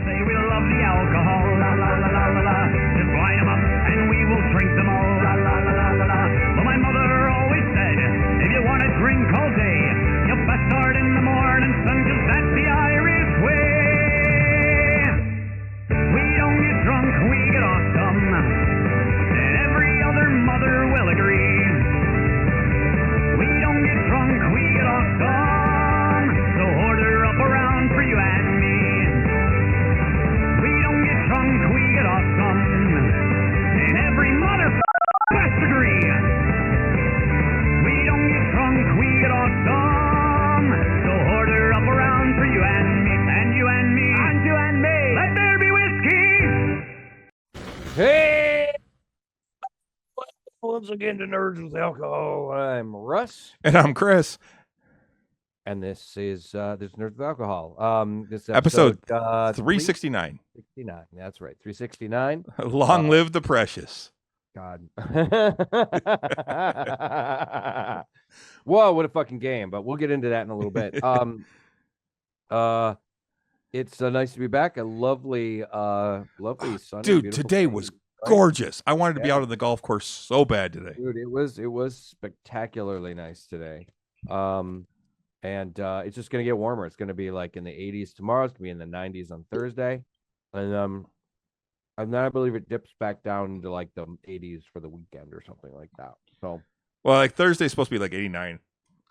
say we love the alcohol, la la la la la la. Just line them up and we will drink them all, la la la la la la. But my mother always said, if you want to drink all day, you best start in the morning, son, 'cause that's the Irish way. We don't get drunk, we get awesome, and every other mother will agree. We don't get drunk, we get awesome, so order up around for you and me. We don't get drunk, we get awesome, and every mother must agree. We don't get drunk, we get awesome, so order up around for you and me, and you and me, and you and me. Let there be whiskey. Hey! Once again to Nerds with Alcohol. I'm Russ. And I'm Chris. And this is this Nerds with Alcohol. This Episode episode 369. 369. That's right. 369. Long live the precious. God. Whoa, what a fucking game. But we'll get into that in a little bit. It's nice to be back. A lovely sunny, Dude, beautiful today day, was right? gorgeous. I wanted to be out on the golf course so bad today. Dude, it was spectacularly nice today. And it's just gonna get warmer. It's gonna be like in the 80s tomorrow. It's gonna be in the 90s on Thursday, and then I believe it dips back down into like the 80s for the weekend or something like that. So, Well, like Thursday's supposed to be like 89.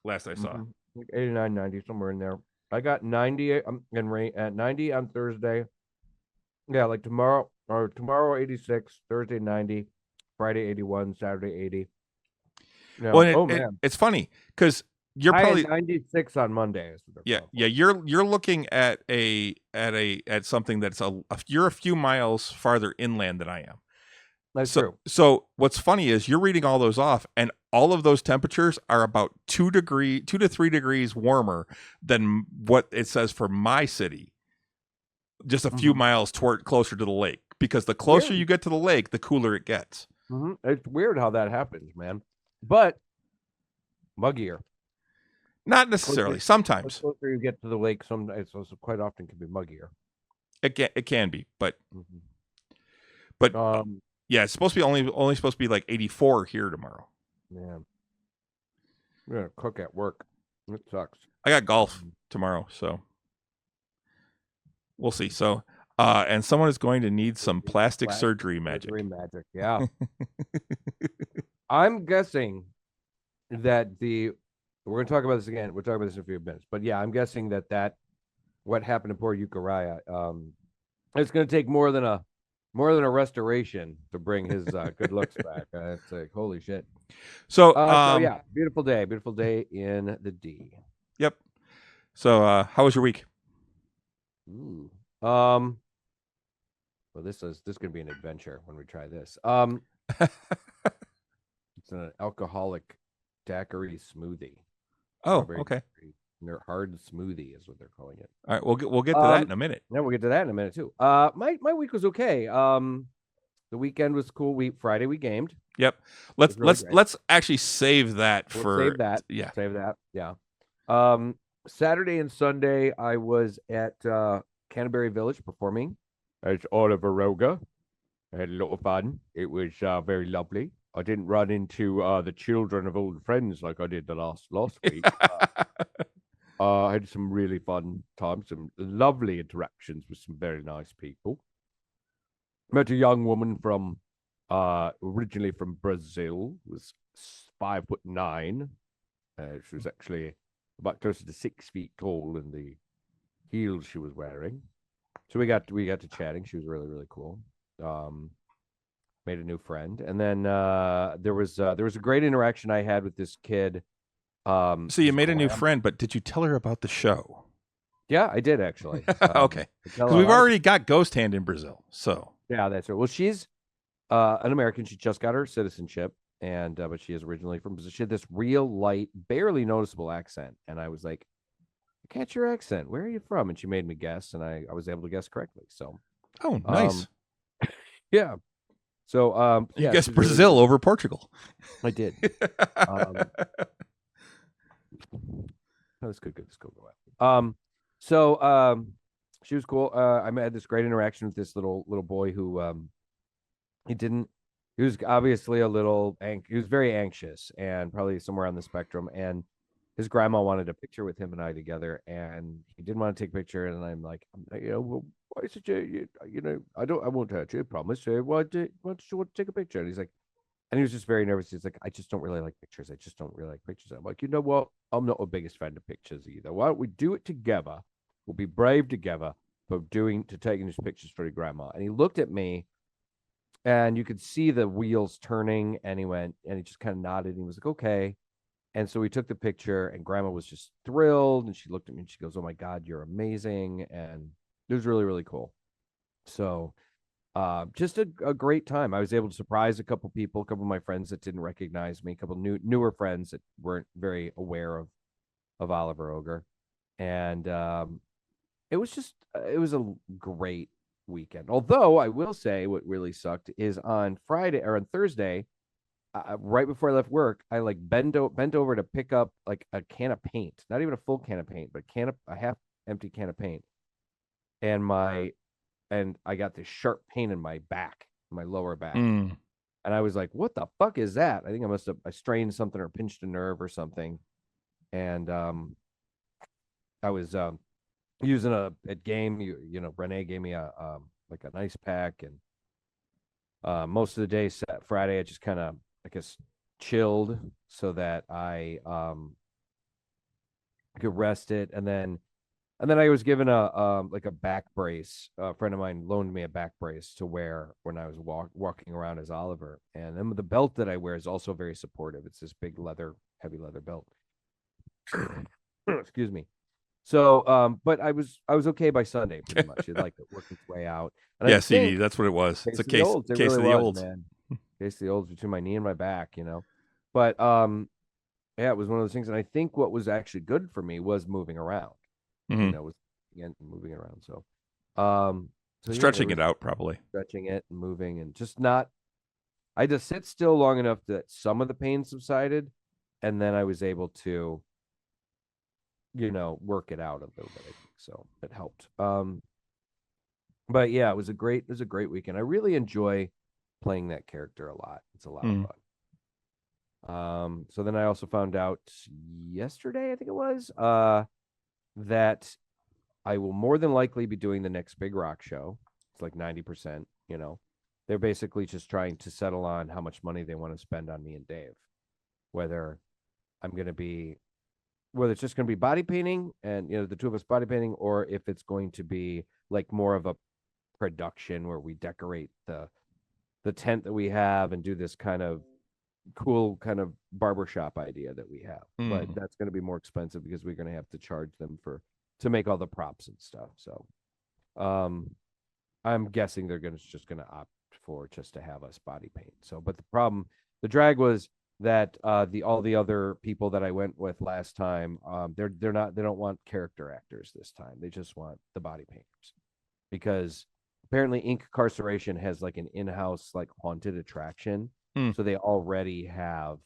Last I saw. like 89, 90, somewhere in there. I got 90 in rain at 90 on Thursday. Yeah, like tomorrow 86, Thursday 90, Friday 81, Saturday 80. Yeah. Well, it's funny because you're I probably had 96 on Monday. yeah. You're looking at something that's you're a few miles farther inland than I am. That's true. So what's funny is you're reading all those off, and all of those temperatures are about 2 to 3 degrees warmer than what it says for my city. Just a few miles closer to the lake, because the closer you get to the lake, the cooler it gets. It's weird how that happens, man. But muggier. Not necessarily. Sometimes The closer you get to the lake, it's also quite often can be muggier. it can be, but yeah, it's supposed to be only supposed to be like 84 here tomorrow. Yeah, we're gonna cook at work. It sucks. I got golf tomorrow, so we'll see. So, and someone is going to need some plastic surgery magic. Yeah. I'm guessing that we're going to talk about this again. We'll talk about this in a few minutes. But yeah, I'm guessing that what happened to poor Euchariah, it's going to take more than a restoration to bring his good looks back. It's like, holy shit. So yeah, beautiful day in the D. Yep. So how was your week? Ooh. Well, this is going to be an adventure when we try this. It's an alcoholic daiquiri smoothie. Oh, okay. Their hard smoothie is what they're calling it. All right, we'll get to that in a minute. Yeah, we'll get to that in a minute too. My week was okay. The weekend was cool. Friday we gamed. Yep. Let's actually save that Save that. Yeah. Save that. Yeah. Saturday and Sunday I was at Canterbury Village performing as Oliver Roga. I had a lot of fun. It was very lovely. I didn't run into the children of old friends like I did the last week. I had some really fun times, some lovely interactions with some very nice people. Met a young woman from originally from Brazil, was 5'9". She was actually about closer to 6 feet tall in the heels she was wearing. So we got to chatting. She was really, really cool. Made a new friend, and then there was a great interaction I had with this kid. So you made a new friend, but did you tell her about the show? Yeah, I did actually. Okay, because we've already got Ghost Hand in Brazil. So yeah, that's right. Well, she's an American. She just got her citizenship, and but she is originally from Brazil. She had this real light, barely noticeable accent, and I was like, "I catch your accent. Where are you from?" And she made me guess, and I was able to guess correctly. So, oh, nice. Yeah. So, you guessed Brazil really over Portugal. I did. That's good. Go. So, she was cool. I had this great interaction with this little boy who he was obviously he was very anxious and probably somewhere on the spectrum. And his grandma wanted a picture with him and I together, and he didn't want to take a picture. And I'm like, well, why is it I won't touch it, promise. Why do you want to take a picture? And he's like, and he was just very nervous. He's like, I just don't really like pictures. I just don't really like pictures. I'm like, you know what? I'm not a biggest fan of pictures either. Why don't we do it together? We'll be brave together for taking these pictures for your grandma. And he looked at me, and you could see the wheels turning, and he just kind of nodded. And he was like, okay. And so we took the picture, and grandma was just thrilled. And she looked at me and she goes, oh my God, you're amazing. And it was really, really cool. So just a great time. I was able to surprise a couple people, a couple of my friends that didn't recognize me, a couple newer friends that weren't very aware of Oliver Ogre. And it was a great weekend. Although I will say what really sucked is on Friday or on Thursday, right before I left work, I like bent over to pick up like a can of paint, not even a full can of paint, but a half empty can of paint. And I got this sharp pain in my back, my lower back. And I was like, what the fuck is that? I think I strained something or pinched a nerve or something. And I was using at game, Renee gave me a like an ice pack, and most of the day Friday I just kind of, I guess, chilled so that I could rest it. And then I was given a back brace. A friend of mine loaned me a back brace to wear when I was walking around as Oliver. And then the belt that I wear is also very supportive. It's this big heavy leather belt. Excuse me. So, but I was okay by Sunday pretty much. It worked its way out. And yeah, CD, that's what it was. It's a case of the olds. Man. Case of the olds between my knee and my back, But yeah, it was one of those things. And I think what was actually good for me was moving around. Was moving around. So stretching it out, probably stretching it and moving, and I just sit still long enough that some of the pain subsided, and then I was able to, work it out a little bit. I think so. It helped. But yeah, it was a great weekend. I really enjoy playing that character a lot. It's a lot of fun. So then I also found out yesterday, I think it was, that I will more than likely be doing the next Big Rock show. It's like 90%, They're basically just trying to settle on how much money they want to spend on me and Dave. Whether it's just going to be body painting and, the two of us body painting, or if it's going to be like more of a production where we decorate the tent that we have and do this kind of cool kind of barbershop idea that we have. But that's going to be more expensive because we're going to have to charge them to make all the props and stuff. So I'm guessing they're just going to opt for just to have us body paint. So, but the drag was that all the other people that I went with last time, they don't want character actors this time. They just want the body painters, because apparently Incarceration has like an in-house like haunted attraction. So they already have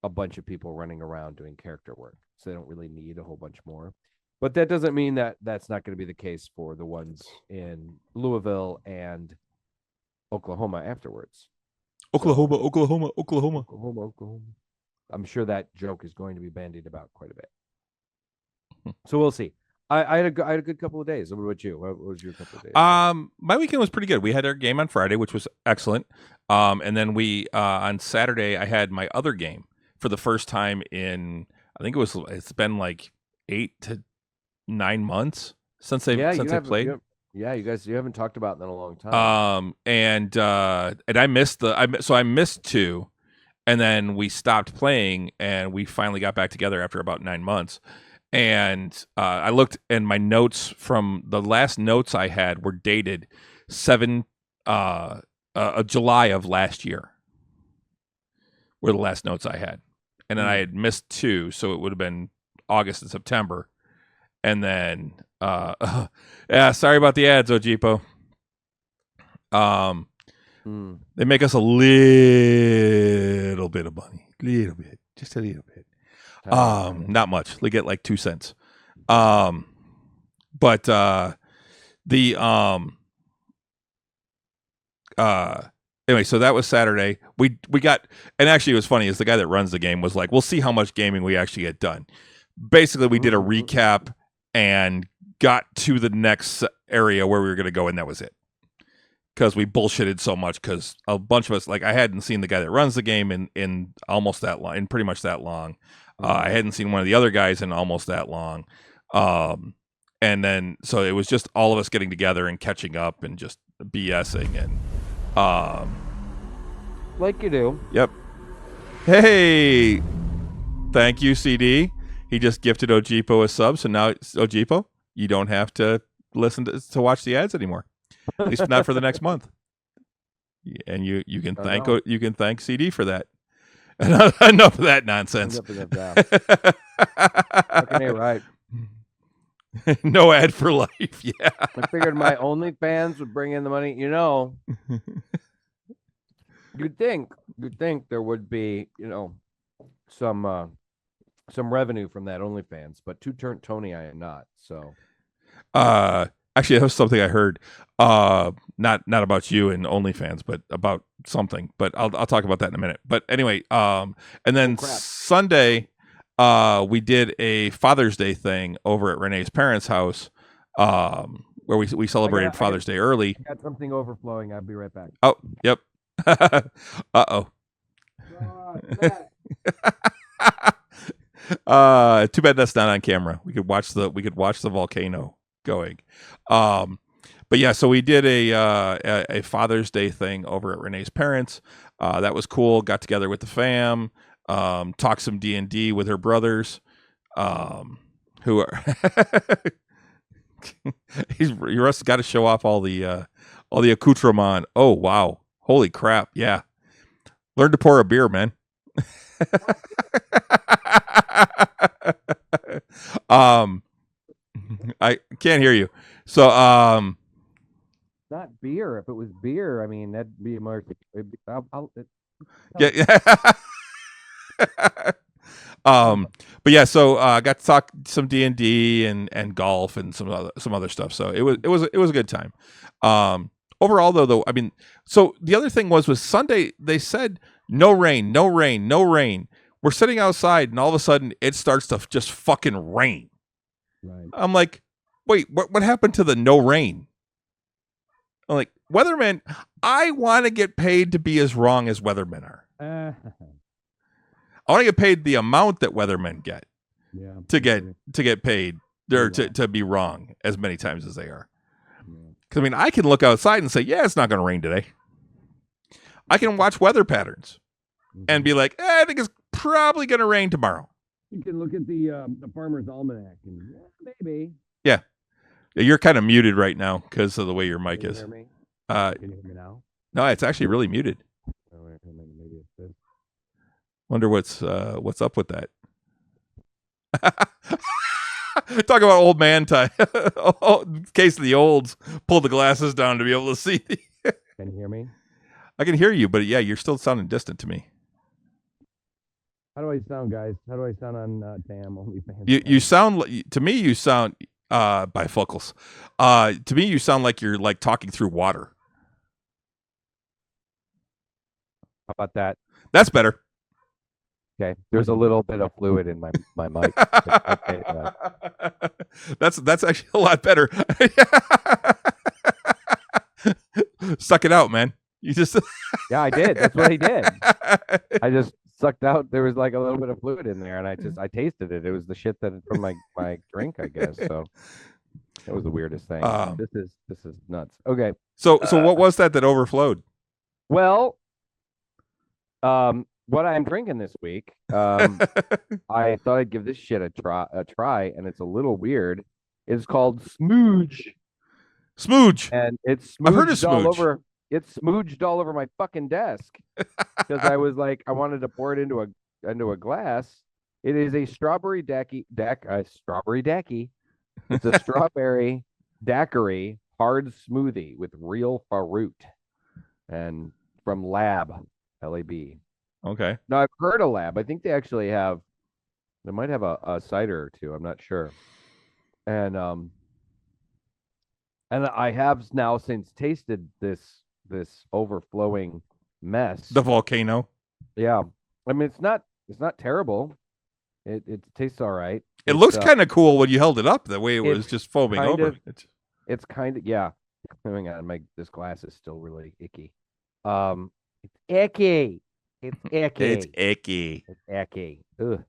a bunch of people running around doing character work. So they don't really need a whole bunch more. But that doesn't mean that that's not going to be the case for the ones in Louisville and Oklahoma afterwards. Oklahoma. I'm sure that joke is going to be bandied about quite a bit. So we'll see. I had a good couple of days. What about you? What was your couple of days? My weekend was pretty good. We had our game on Friday, which was excellent. And then we on Saturday I had my other game for the first time in, I think it's been like 8 to 9 months since they played. You haven't talked about it in a long time. And I missed I missed 2, and then we stopped playing, and we finally got back together after about 9 months. And I looked, and my notes from the last notes I had were dated July of last year. Were the last notes I had, and then I had missed 2, so it would have been August and September. And then, yeah, sorry about the ads, Ojipo. They make us a little bit of money, just a little bit. Not much. They get like 2 cents. But The anyway, so that was Saturday. We got, and actually it was funny is the guy that runs the game was like, we'll see how much gaming we actually get done. Basically, we did a recap and got to the next area where we were going to go, and that was it. Because we bullshitted so much, because a bunch of us, like, I hadn't seen the guy that runs the game in almost that long, in pretty much that long. I hadn't seen one of the other guys in almost that long. And then, so it was just all of us getting together and catching up and just BSing and, Like you do. Yep. Hey, thank you, CD. He just gifted Ojipo a sub, so now, Ojipo, you don't have to listen to watch the ads anymore. At least not for the next month. And you can thank CD for that. Enough of that nonsense. Okay, right. No ad for life. Yeah. I figured my OnlyFans would bring in the money. You know, you'd think there would be, you know, some revenue from that OnlyFans, but Tony, I am not. So, actually, that was something I heard. Not about you and OnlyFans, but about something. But I'll talk about that in a minute. But anyway, and then Sunday, we did a Father's Day thing over at Renee's parents' house, where we celebrated Father's Day early. I got something overflowing. I'll be right back. Oh, yep. Uh-oh. Too bad that's not on camera. We could watch the volcano going. But yeah, so we did a Father's Day thing over at Renee's parents. That was cool. Got together with the fam. Talked some D&D with her brothers, who are Russ got to show off all the accoutrement. Oh wow, holy crap! Yeah, learn to pour a beer, man. I can't hear you. So not beer. If it was beer, I mean that'd be more. Yeah. But yeah, so got to talk some D&D and golf and some other stuff. So it was a good time. Overall though, I mean, so the other thing was Sunday they said no rain. We're sitting outside and all of a sudden it starts to just fucking rain. Right. I'm like, wait, what happened to the no rain? I'm like, weathermen, I want to get paid to be as wrong as weathermen are. I want to get paid the amount that weathermen get. Yeah. To get paid or to be wrong as many times as they are. Because I mean, I can look outside and say, yeah, it's not going to rain today. I can watch weather patterns and be like, I think it's probably going to rain tomorrow. You can look at the Farmer's Almanac and maybe. Yeah. You're kind of muted right now because of the way your mic is. Can you hear me? Can you hear me now? No, it's actually really muted. Maybe it's this. Wonder what's up with that. Talk about old man time. In case of the olds, pull the glasses down to be able to see. Can you hear me? I can hear you, but yeah, you're still sounding distant to me. How do I sound, guys? How do I sound on damn OnlyFans? You sound to me. You sound bifocals. To me, you sound like you're like talking through water. How about that? That's better. Okay, there's a little bit of fluid in my mic. Okay, that's actually a lot better. Suck it out, man. You just yeah, I did. That's what I did. I just sucked out. There was like a little bit of fluid in there, and I tasted it. It was the shit that from my drink, I guess. So it was the weirdest thing. This is nuts. Okay. So what was that overflowed? Well, what I'm drinking this week, I thought I'd give this shit a try, and it's a little weird. It's called Smooge. Smooge. And it's I've heard of smooged all Smooge. over. It's smooged all over my fucking desk because I was like, I wanted to pour it into a glass. It is a strawberry strawberry daiquiri. It's a strawberry daiquiri hard smoothie with real fruit, and from Lab. Okay. Now I've heard of Lab. I think they actually have. They might have a cider or two. I'm not sure. And And I have now since tasted this overflowing mess. The volcano. Yeah, I mean it's not terrible. It tastes all right. It looks kind of cool when you held it up. The way it was it's just foaming kind over. of- It's kind of yeah. Hang on, this glass is still really icky. It's icky. It's icky. It's icky. It's icky. Ugh.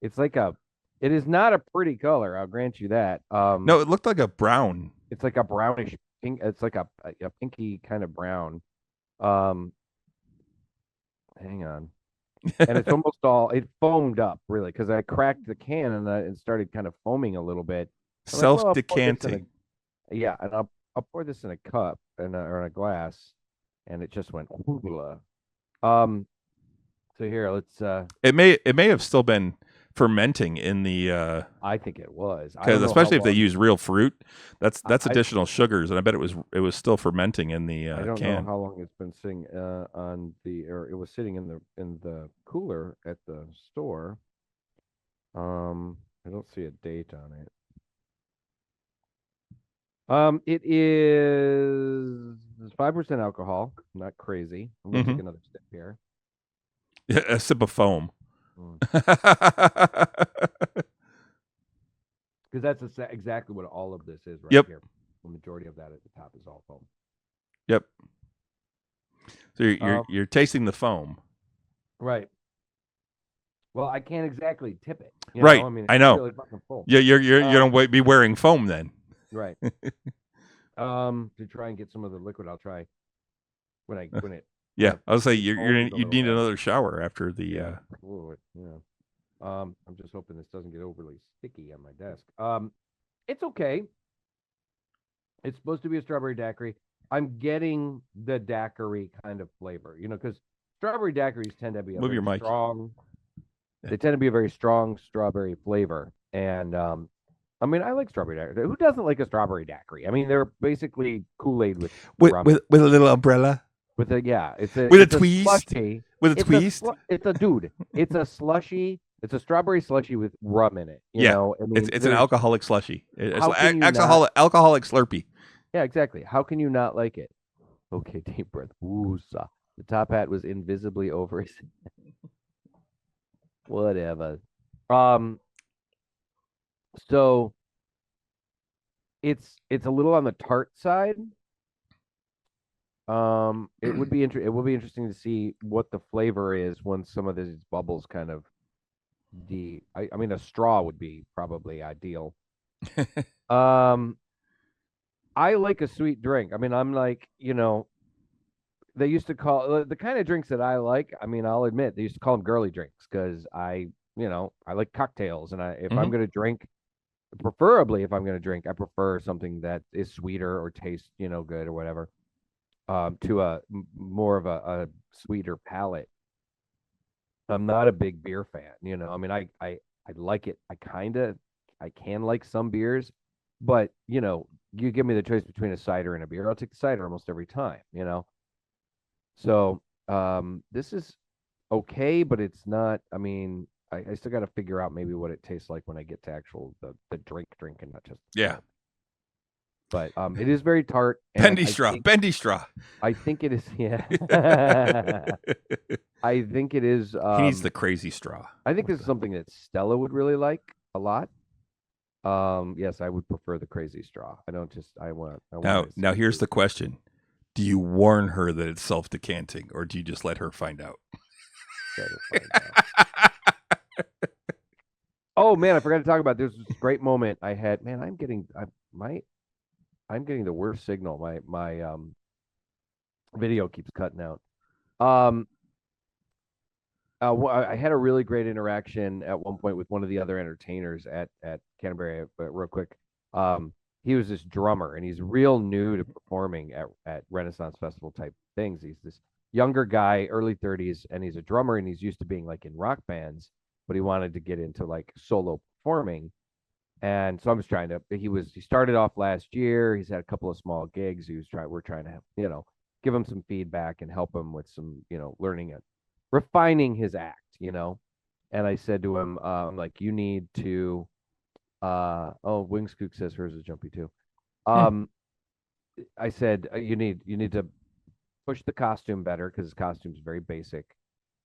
It's like It is not a pretty color. I'll grant you that. No, it looked like a brown. It's like a brownish pink. It's like a pinky kind of brown. Um, hang on. And it's almost all it foamed up really because I cracked the can and it started kind of foaming a little bit. I'm like, well, I'll pour this in Self-decanting. yeah, and I'll pour this in a cup or in a glass, and it just went. Whoogla. So here let's. It may have still been fermenting in the I think it was because especially if they use real fruit, that's I- additional sugars, and I bet it was still fermenting in the I don't can. know how long it's been sitting or it was sitting in the cooler at the store. I don't see a date on it. It is 5% alcohol. Not crazy. I'm gonna take another sip here. A sip of foam. Because that's exactly what all of this is right Yep. here. The majority of that at the top is all foam. Yep. So you're tasting the foam. Right. Well, I can't exactly tip it. Right. I mean, I it's know. really fucking full. Yeah, you're gonna be wearing foam then. Right. To try and get some of the liquid, I'll try when it. Yeah, I was say you foams a need little bit. another shower after the. Yeah. I'm just hoping this doesn't get overly sticky on my desk. It's okay. It's supposed to be a strawberry daiquiri. I'm getting the daiquiri kind of flavor, because strawberry daiquiris tend to be a Move very your mic. strong. They tend to be a very strong strawberry flavor, and I mean, I like strawberry daiquiri. Who doesn't like a strawberry daiquiri? I mean, they're basically Kool-Aid with rum. with a little umbrella. With a yeah, it's a With a it's twist? slushy. With a It's twist. It's a dude. It's a slushy. It's a strawberry slushy with rum in it. You Yeah, know, I mean, It's an there's- alcoholic slushy. It's How can you not- alcoholic Slurpee. Yeah, exactly. How can you not like it? Okay, deep breath. Woosah. The top hat was invisibly over his. Whatever. So it's a little on the tart side. It would be it will be interesting to see what the flavor is once some of these bubbles kind of I mean a straw would be probably ideal. I like a sweet drink. I mean, I'm like, they used to call the kind of drinks that I like. I mean, I'll admit they used to call them girly drinks because I like cocktails, and if I'm going to drink, preferably if I'm going to drink, I prefer something that is sweeter or tastes, good or whatever, to more of a sweeter palate. I'm not a big beer fan, I mean, I like it. I can like some beers, but you give me the choice between a cider and a beer, I'll take the cider almost every time, So this is okay, but it's not. I mean, I still got to figure out maybe what it tastes like when I get to actual the drink and not just Yeah. But it is very tart. Bendy straw. I think it is. Yeah. I think it is. He needs the crazy straw. I think this is something that Stella would really like a lot. Yes, I would prefer the crazy straw. I don't just. I want. Now here's the question: do you warn her that it's self-decanting, or do you just let her find out? Oh man, I forgot to talk about this great moment I had. Man, I'm getting the worst signal. My video keeps cutting out. I had a really great interaction at one point with one of the other entertainers at Canterbury. But real quick, he was this drummer, and he's real new to performing at Renaissance Festival type things. He's this younger guy, early 30s, and he's a drummer, and he's used to being like in rock bands, but he wanted to get into like solo performing. And so I'm just trying to. He started off last year. He's had a couple of small gigs. We're trying to give him some feedback and help him with some learning it, refining his act. And I said to him, like, you need to. Oh, Wingskook says hers is jumpy too. I said you need to push the costume better because his costume's very basic.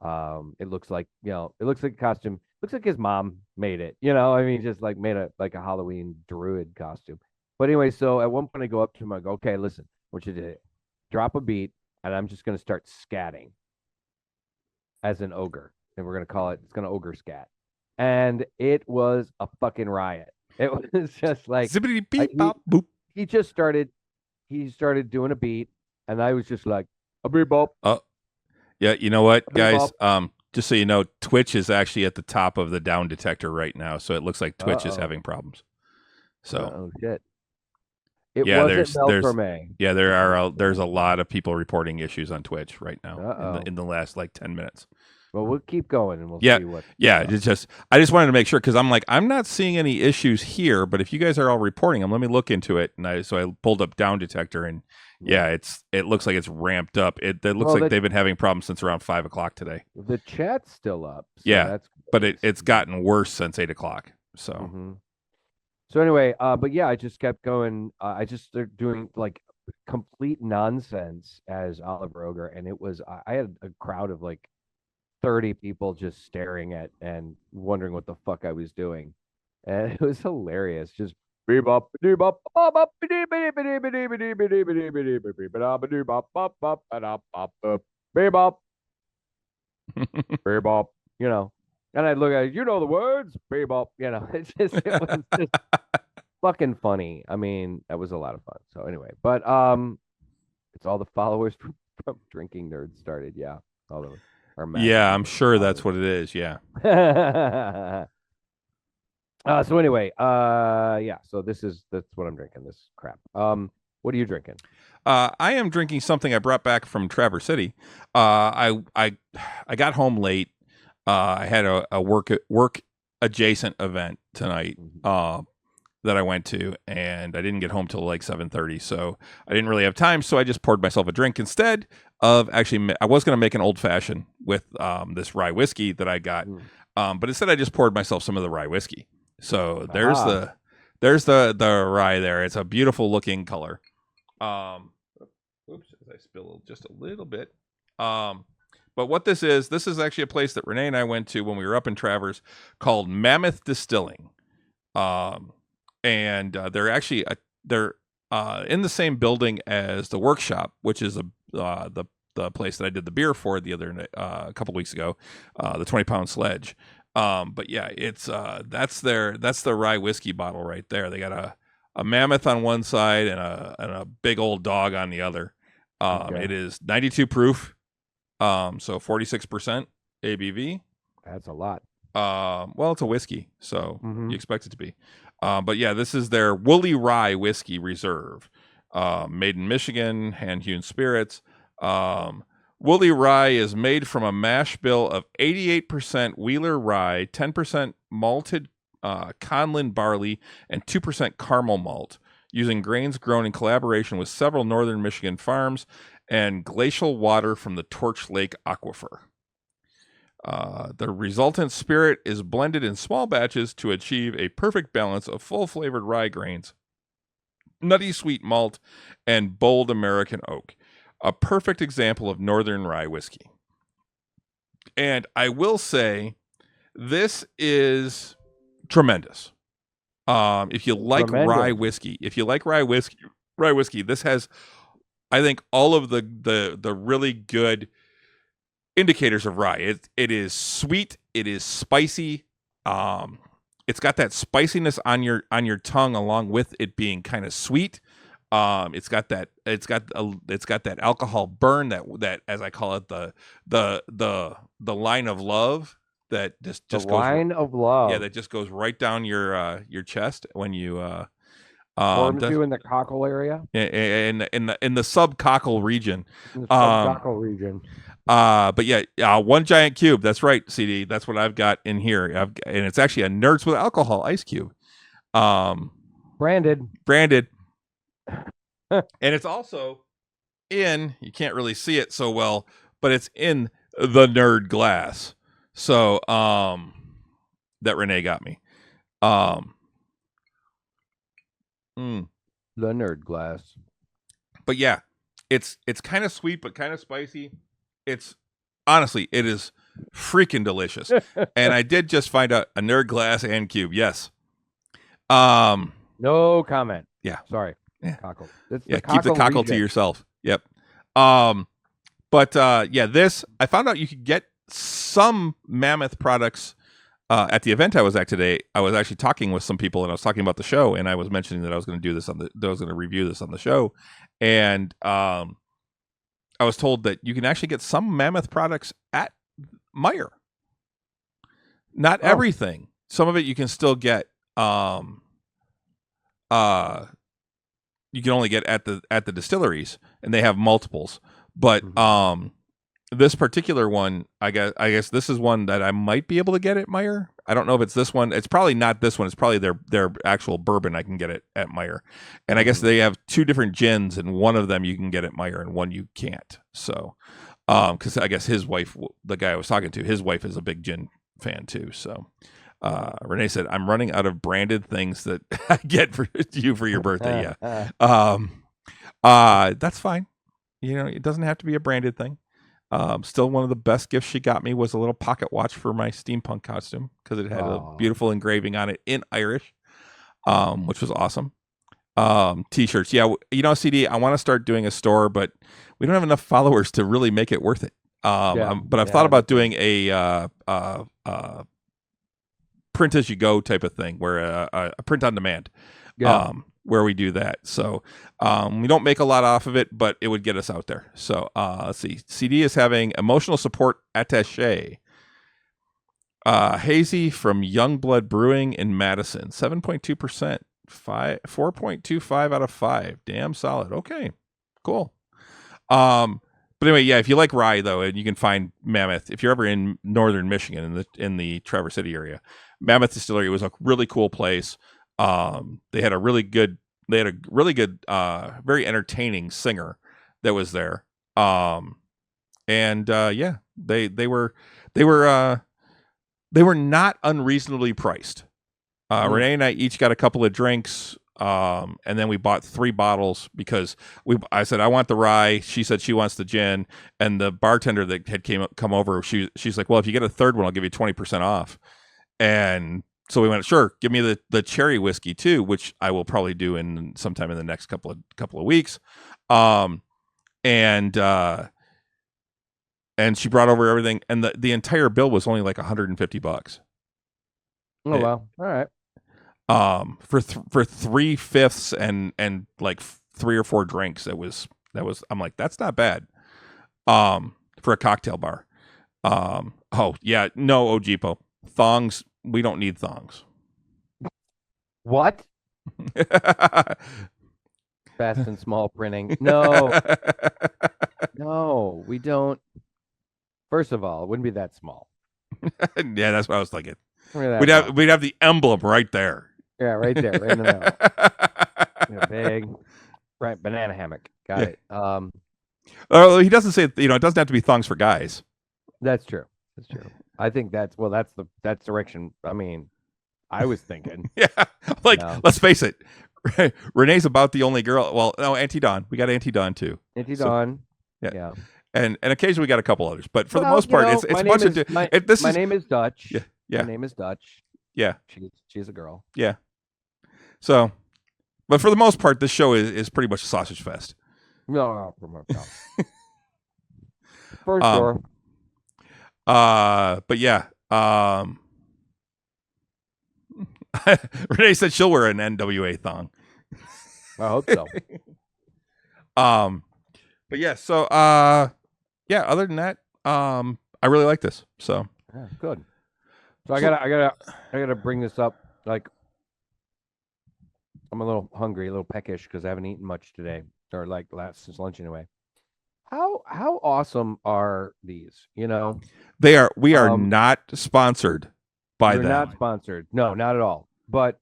It looks like it looks like a costume. Looks like his mom made it. I mean, just like made a Halloween druid costume. But anyway, so at one point I go up to him. I go, okay, listen, I want you to drop a beat, and I'm just gonna start scatting as an ogre, and we're gonna call it. It's gonna ogre scat, and it was a fucking riot. It was just like Zippity I, beep bop boop. he just started. He started doing a beat, and I was just like, a beep bop. Oh, yeah. You know what, A beep guys? bop. Just so you know, Twitch is actually at the top of the down detector right now, so it looks like Twitch is Uh-oh. having problems. So Oh shit! It yeah, wasn't there's Mel Torme. yeah, there's a lot of people reporting issues on Twitch right now Uh-oh. in the last like 10 minutes. Well, we'll keep going and we'll Yeah, see what. yeah. It's just I just wanted to make sure because I'm not seeing any issues here, but if you guys are all reporting them, let me look into it. And I pulled up Down Detector, and yeah, it looks like it's ramped up. It looks like they've been having problems since around 5 o'clock today. The chat's still up. So Yeah, that's but it's gotten worse since 8 o'clock. So Mhm. So anyway, but yeah, I just kept going. I just started doing like complete nonsense as Oliver Ogre, and it was I had a crowd of like 30 people just staring at and wondering what the fuck I was doing. And it was hilarious. Just bebop, bebop, bop, bebop, bebop, And I'd look at it, the words, bebop, it was just fucking funny. I mean, that was a lot of fun. So anyway, but it's all the followers from Drinking Nerds started. Yeah, all the yeah, I'm sure that's what it is. Yeah. So anyway, yeah. So that's what I'm drinking. This crap. What are you drinking? I am drinking something I brought back from Traverse City. I got home late. I had a work adjacent event tonight. That I went to, and I didn't get home till like 7:30, so I didn't really have time. So I just poured myself a drink instead of actually. I was going to make an old fashioned with this rye whiskey that I got, but instead I just poured myself some of the rye whiskey. So there's the rye there. It's a beautiful looking color. Oops, as I spill just a little bit. But what this is actually a place that Renee and I went to when we were up in Traverse called Mammoth Distilling. And they're actually they're in the same building as the workshop, which is the place that I did the beer for the other a couple weeks ago, the 20-pound sledge. But yeah, it's that's the rye whiskey bottle right there. They got a mammoth on one side and a big old dog on the other. It is 92 proof, so 46% ABV. That's a lot. Well, it's a whiskey, so you expect it to be. But yeah, this is their Woolly Rye Whiskey Reserve, made in Michigan, hand-hewn spirits. Woolly Rye is made from a mash bill of 88% Wheeler rye, 10% malted Conlin barley, and 2% caramel malt, using grains grown in collaboration with several northern Michigan farms and glacial water from the Torch Lake Aquifer. The resultant spirit is blended in small batches to achieve a perfect balance of full-flavored rye grains, nutty sweet malt, and bold American oak. A perfect example of northern rye whiskey. And I will say, this is tremendous. If you like rye whiskey, this has, I think, all of the really good indicators of rye. It is sweet. It is spicy. It's got that spiciness on your tongue, along with it being kind of sweet. It's got that alcohol burn that as I call it, the line of love that just goes line of love. Yeah, that just goes right down your chest when you warms you in the cockle area. In the subcockle region. In the subcockle region. But yeah, one giant cube. That's right, CD. That's what I've got in here. And it's actually a Nerds with Alcohol ice cube. Branded. And it's also in, you can't really see it so well, but it's in the nerd glass. So, that Renee got me. The nerd glass. But yeah, it's kind of sweet but kind of spicy. It's honestly, it is freaking delicious. And I did just find out a nerd glass and cube. Yes. No comment. Yeah. Sorry. Yeah. Cockle. It's Yeah, the keep the cockle to region. yourself. Yep. But yeah, this I found out you could get some Mammoth products at the event I was at today. I was actually talking with some people, and I was talking about the show, and I was mentioning that I was going to do this that I was going to review this on the show, and I was told that you can actually get some Mammoth products at Meijer. Not everything. Some of it you can still get. You can only get at the distilleries, and they have multiples. But this particular one, I guess this is one that I might be able to get at Meijer. I don't know if it's this one. It's probably not this one. It's probably their actual bourbon. I can get it at Meijer, and I guess they have two different gins, and one of them you can get at Meijer, and one you can't. So, because I guess his wife, the guy I was talking to, his wife is a big gin fan too. So, Renee said, "I'm running out of branded things that I get for you for your birthday." Yeah, that's fine. You know, it doesn't have to be a branded thing. Still, one of the best gifts she got me was a little pocket watch for my steampunk costume because it had a beautiful engraving on it in Irish, which was awesome. T-shirts, yeah. You know, CD, I want to start doing a store, but we don't have enough followers to really make it worth it. But I've thought about doing a print as you go type of thing, where a print on demand. Where we do that. So we don't make a lot off of it, but it would get us out there. So let's see. CD is having emotional support attaché. Hazy from Youngblood Brewing in Madison. 7.2%. 4.25 out of 5. Damn solid. Okay. Cool. But anyway, yeah, if you like rye though, and you can find Mammoth, if you're ever in northern Michigan in the Traverse City area, Mammoth Distillery was a really cool place. They had a really good, very entertaining singer that was there. Yeah, they were not unreasonably priced. Renee and I each got a couple of drinks. And then we bought 3 bottles because I said, I want the rye. She said she wants the gin, and the bartender that had come over, she's like, well, if you get a third one, I'll give you 20% off. And so we went, sure, give me the cherry whiskey too, which I will probably do in sometime in the next couple of weeks. And she brought over everything, and the entire bill was only like $150. Oh wow! All right. For 3/5 and like 3 or 4 drinks, that was I'm like, that's not bad. For a cocktail bar. Oh yeah, no, Ojipo. Thongs, we don't need thongs. What? Fast and small printing. No. No, we don't. First of all, it wouldn't be that small. Yeah, that's what I was thinking. We'd have the emblem right there. Yeah, right there, right in the middle. Big, right, banana hammock. Got it. Oh, he doesn't say, it doesn't have to be thongs for guys. That's true. That's true. I think that's the direction. I mean, I was thinking. Yeah, let's face it. Renee's about the only girl. Well, no, Auntie Dawn. We got Auntie Dawn too. Auntie Dawn. Yeah. And occasionally we got a couple others, but for the most part, it's a bunch of. My name is Dutch. Yeah. My name is Dutch. Yeah. She's a girl. Yeah. So, but for the most part, this show is pretty much a sausage fest. No. For sure. But yeah. Renee said she'll wear an NWA thong. I hope so. But yeah, so yeah, other than that, I really like this. So yeah, good. So I gotta bring this up. Like, I'm a little hungry, a little peckish because I haven't eaten much today, or like since lunch anyway. How awesome are these? They are. We are not sponsored by them. They're not sponsored. No, not at all. But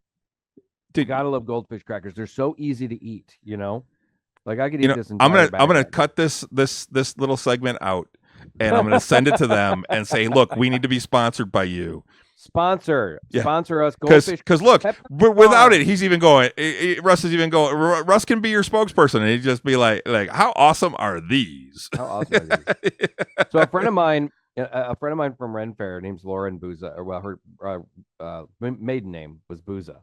you gotta love goldfish crackers. They're so easy to eat. Like I could eat this. I'm gonna cut this little segment out, and I'm gonna send it to them and say, look, we need to be sponsored by you. Sponsor Yeah. us, Goldfish. Because look, Pepper without Farm. it, he's even going. Russ is even going. Russ can be your spokesperson, and he'd just be like, how awesome are these? How awesome are these? So a friend of mine from Ren Fair, her name's Lauren Booza, or well, her maiden name was Booza,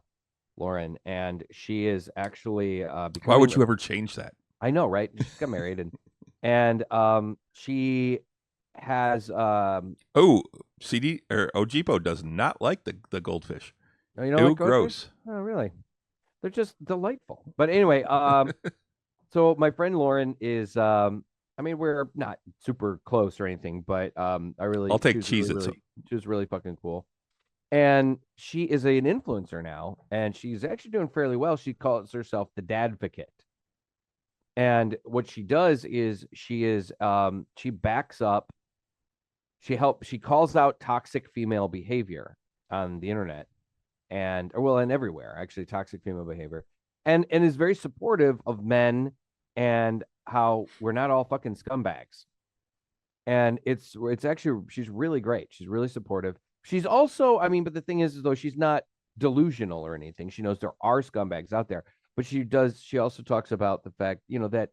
Lauren, and she is actually Why would you ever change that? I know, right? She just got married, and she has Oh, CD or Ojipo does not like the goldfish. you know, Ew, like goldfish? gross. Oh, really? They're just delightful. But anyway, so my friend Lauren is I mean, we're not super close or anything, but I'll take Cheez-Its. She was really fucking cool. And she is an influencer now, and she's actually doing fairly well. She calls herself the Dadvocate. And what she does is she backs up, she calls out toxic female behavior on the internet and everywhere, actually, toxic female behavior, and is very supportive of men and how we're not all fucking scumbags. And it's actually, she's really great. She's really supportive. She's also, I mean, but the thing is though, she's not delusional or anything. She knows there are scumbags out there, but she also talks about the fact, you know, that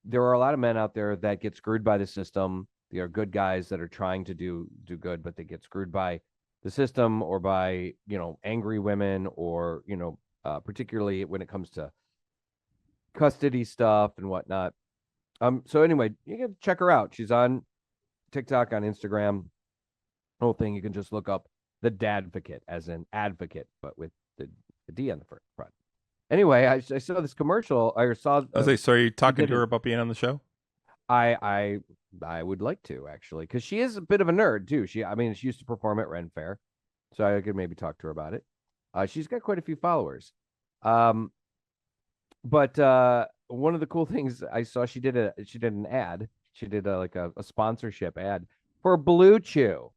there are a lot of men out there that get screwed by the system. They are good guys that are trying to do good, but they get screwed by the system or by, you know, angry women, or, you know, particularly when it comes to custody stuff and whatnot. So anyway, you can check her out. She's on TikTok, on Instagram, whole thing. You can just look up the Dadvocate, as an advocate, but with the D on the front. Anyway, I saw this commercial. I saw. So are you talking to her about being on the show? I would like to, actually, because she is a bit of a nerd too. She used to perform at Ren Fair, so I could maybe talk to her about it. She's got quite a few followers. But one of the cool things I saw, she did an ad. She did a sponsorship ad for Blue Chew.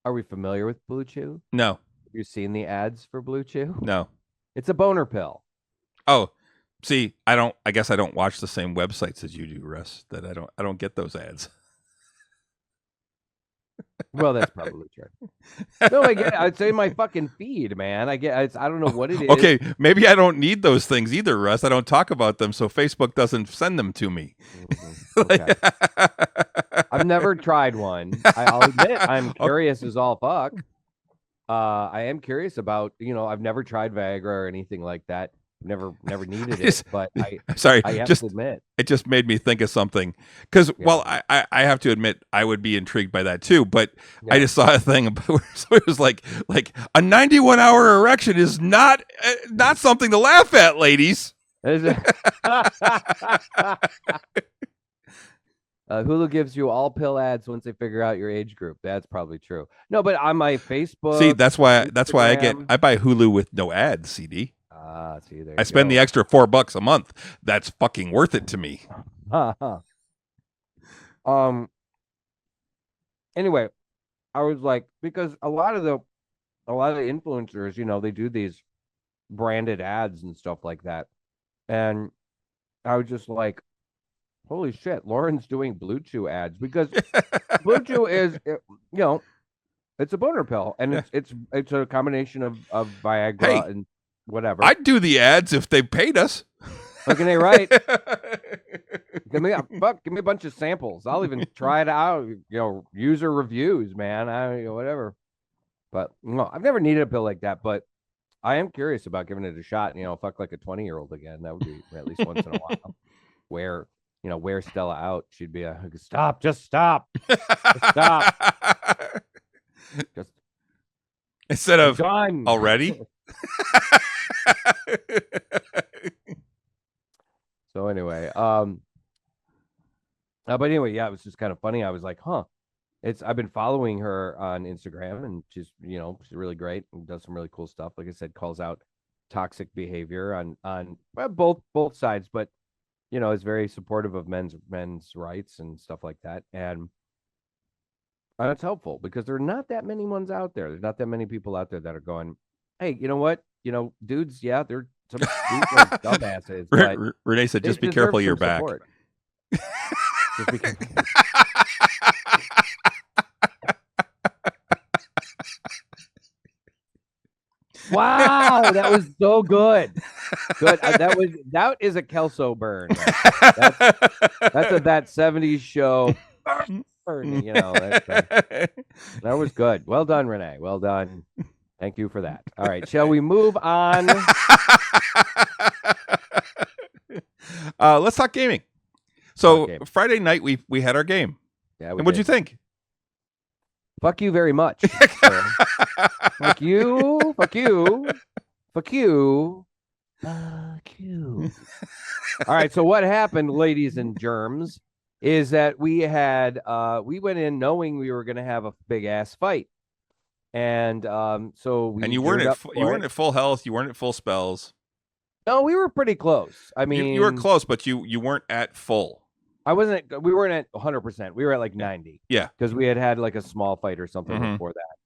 Are we familiar with Blue Chew? No. Have you seen the ads for Blue Chew? No. It's a boner pill. Oh, see, I guess I don't watch the same websites as you do, Russ. That I don't get those ads. Well, that's probably true. No, I get it. It's in my fucking feed, man. I don't know what it is. Okay, maybe I don't need those things either, Russ. I don't talk about them, so Facebook doesn't send them to me. Mm-hmm. Okay. I've never tried one. I'll admit I'm curious as all fuck. I am curious about, you know, I've never tried Viagra or anything like that. Never needed it, but I have to admit, it just made me think of something. Because well, I have to admit I would be intrigued by that too. But I just saw a thing about so it was like a 91-hour erection is not something to laugh at, ladies. Hulu gives you all pill ads once they figure out your age group. That's probably true. No, but on my Facebook, see, that's why I buy Hulu with no ads. CD. See, there I spend the extra $4 a month. That's fucking worth it to me. Anyway, I was like, because a lot of the influencers, you know, they do these branded ads and stuff like that, and I was just like, holy shit, Lauren's doing Blue Chew ads, because Blue Chew is, you know, it's a boner pill, and it's a combination of Viagra and whatever. I'd do the ads if they paid us. Looking at right. Give me a bunch of samples. I'll even try it out. You know, user reviews, man. Whatever. But no, I've never needed a pill like that. But I am curious about giving it a shot. You know, fuck like a 20-year-old again. That would be at least once in a while. Wear Stella out. She'd be stop. Just stop. Just stop. Just instead of done already. So anyway, but anyway, yeah, it was just kind of funny. I was like, huh. I've been following her on Instagram, and she's really great and does some really cool stuff. Like I said, calls out toxic behavior on both sides, but you know, is very supportive of men's rights and stuff like that. And it's helpful because there are not that many ones out there. There's not that many people out there that are going, hey, you know what? You know, dudes, yeah, they're some dudes are dumbasses. But Renee said, just be careful your back. Just be careful. Wow, that was so good. Good. That is a Kelso burn. Right? That's a that 70s show. Burn, you know, that was good. Well done, Renee. Well done. Thank you for that. All right, shall we move on? Let's talk gaming. So Talk game. Friday night we had our game. Yeah, And what'd you think? Fuck you very much. Sir. Fuck you. Fuck you. Fuck you. Fuck you. All right. So what happened, ladies and germs, is that we went in knowing we were going to have a big ass fight, and so we And you weren't at full health. You weren't at full spells. No, we were pretty close. I mean, you were close, but you weren't at full. We weren't at 100%. We were at like 90. Yeah. Because we had like a small fight or something before that.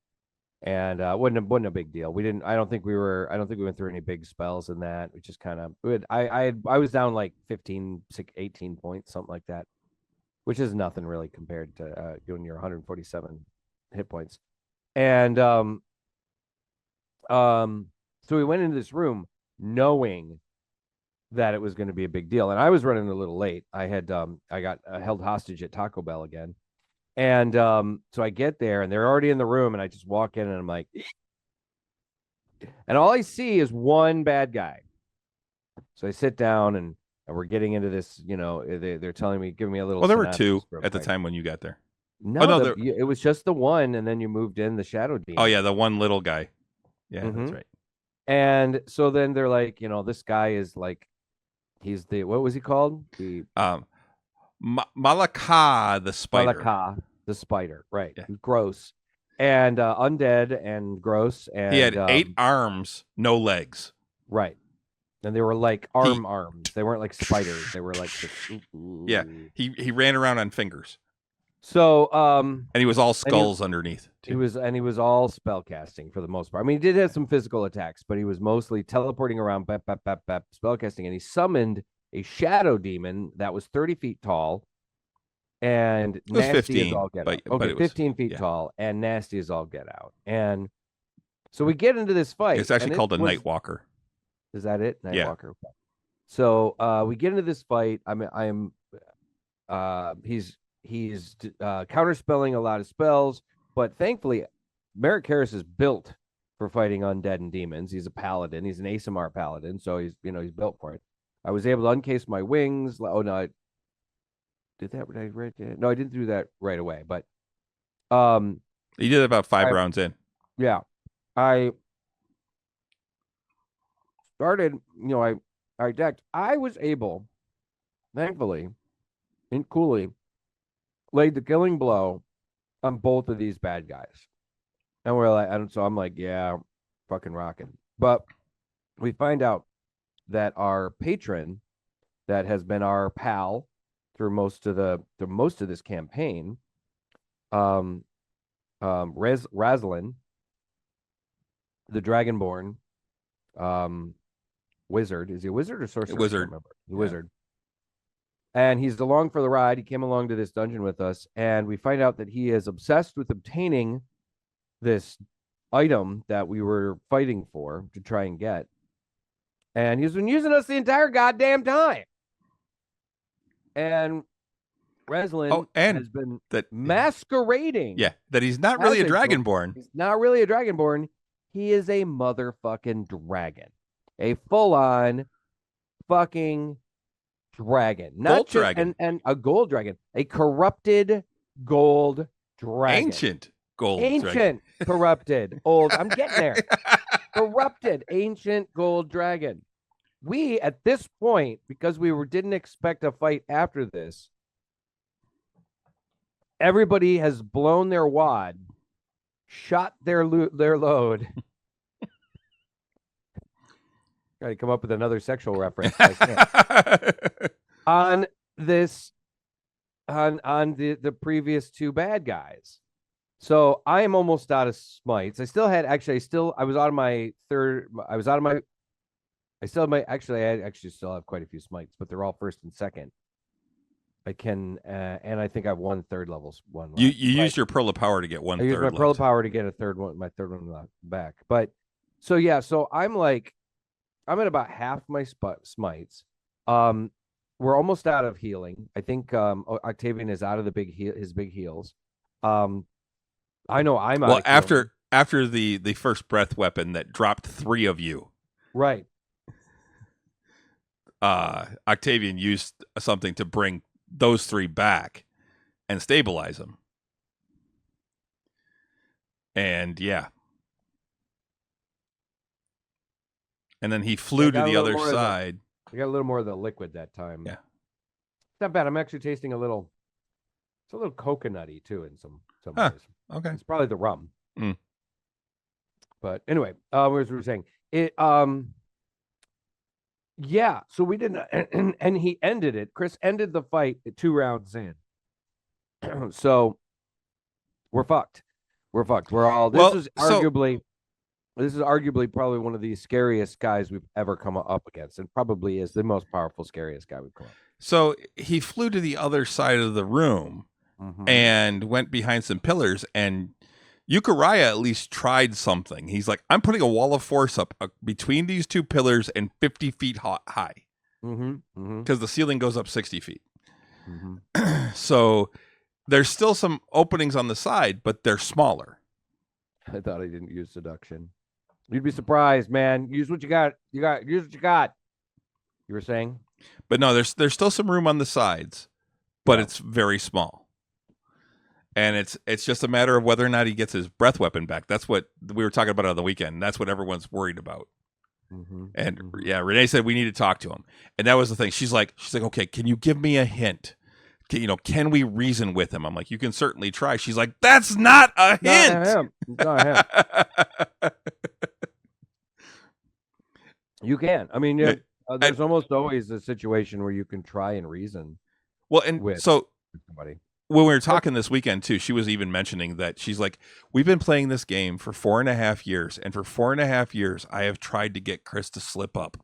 And wasn't a big deal. I don't think we went through any big spells in that, which is kind of good. I was down like 15, 18 points, something like that, which is nothing really compared to when you're 147 hit points. And so we went into this room knowing that it was going to be a big deal. And I was running a little late. I got held hostage at Taco Bell again. And so I get there and they're already in the room and I just walk in and I'm like, and all I see is one bad guy. So I sit down and we're getting into this, you know, they're telling me, giving me a little. Well, there were two at the time when you got there. No, it was just the one. And then you moved in the Shadow Demon. Oh yeah. The one little guy. Yeah, that's right. And so then they're like, you know, this guy is like, he's what was he called? The Malaka the spider. Malaka the spider, right? Yeah. Gross and undead and gross. And he had 8 arms, no legs. Right, and they were like arms. They weren't like spiders. They were like yeah. He ran around on fingers. So and he was all skulls underneath. Too. He was all spell casting for the most part. I mean, he did have some physical attacks, but he was mostly teleporting around, spell casting, and he summoned a shadow demon that was 30 feet tall and nasty 15, as all get out. But okay, 15 feet tall and nasty as all get out. And so we get into this fight. It's actually called a Nightwalker. Is that it? Nightwalker. Yeah. So we get into this fight. He's counterspelling a lot of spells, but thankfully, Merrick Harris is built for fighting undead and demons. He's a paladin. He's an ASMR paladin, so he's built for it. I was able to uncase my wings. Oh no, I did that right there. No, I didn't do that right away, but you did about 5 rounds in. Yeah, I started. You know, I decked. I was able, thankfully, and coolly, laid the killing blow on both of these bad guys. And we're like, so I'm like, yeah, fucking rocking. But we find out that our patron, that has been our pal through most of this campaign, Razlin, the Dragonborn, wizard. Is he a wizard or sorcerer? Wizard. The wizard. And he's along for the ride. He came along to this dungeon with us, and we find out that he is obsessed with obtaining this item that we were fighting for to try and get. And he's been using us the entire goddamn time. And Reslin has been masquerading. Yeah, that he's not really a Dragonborn. He's not really a Dragonborn. He is a motherfucking dragon. A full-on fucking dragon. Not just dragon. And a gold dragon. A corrupted gold dragon. Ancient gold dragon. Corrupted. Old. I'm getting there. Corrupted. Ancient gold dragon. We, at this point, because we didn't expect a fight after this, everybody has blown their wad, shot their load. Got to come up with another sexual reference. on this, on the previous 2 bad guys. So I am almost out of smites. I still had, I was out of my third. I still have quite a few smites, but they're all first and second. I can, and I think I have 1/3 levels. You used your Pearl of Power to get 1/3. I used my Pearl of Power to get my third one back. But so yeah, so I'm at about half my smites. We're almost out of healing. I think Octavian is out of his big heals. I know I'm out of healing. After the first breath weapon that dropped 3 of you. Right. Octavian used something to bring those 3 back and stabilize them. And yeah. And then he flew to the other side. I got a little more of the liquid that time. Yeah. It's not bad. I'm actually tasting it's a little coconutty too in some ways. Okay. It's probably the rum. Mm. But anyway, as we were saying, yeah, so we didn't, and he ended it. Chris ended the fight at 2 rounds in. So we're fucked. We're fucked. This is arguably probably one of the scariest guys we've ever come up against, and probably is the most powerful, scariest guy we've come up. So he flew to the other side of the room and went behind some pillars, and Euchariah at least tried something. He's like, I'm putting a wall of force up between these 2 pillars and 50 feet high. Because the ceiling goes up 60 feet. So there's still some openings on the side, but they're smaller. I thought I didn't use seduction. You'd be surprised, man. Use what you got. Use what you got. You were saying? But no, there's still some room on the sides, but it's very small. And it's just a matter of whether or not he gets his breath weapon back. That's what we were talking about on the weekend. That's what everyone's worried about. And yeah, Renee said we need to talk to him. And that was the thing. She's like, okay, can you give me a hint? Can we reason with him? I'm like, you can certainly try. She's like, that's not a hint. Not him. You can. I mean, there's almost always a situation where you can try and reason. Well, and with so somebody. When we were talking this weekend too, she was even mentioning that she's like, we've been playing this game for 4.5 years, and for 4.5 years, I have tried to get Chris to slip up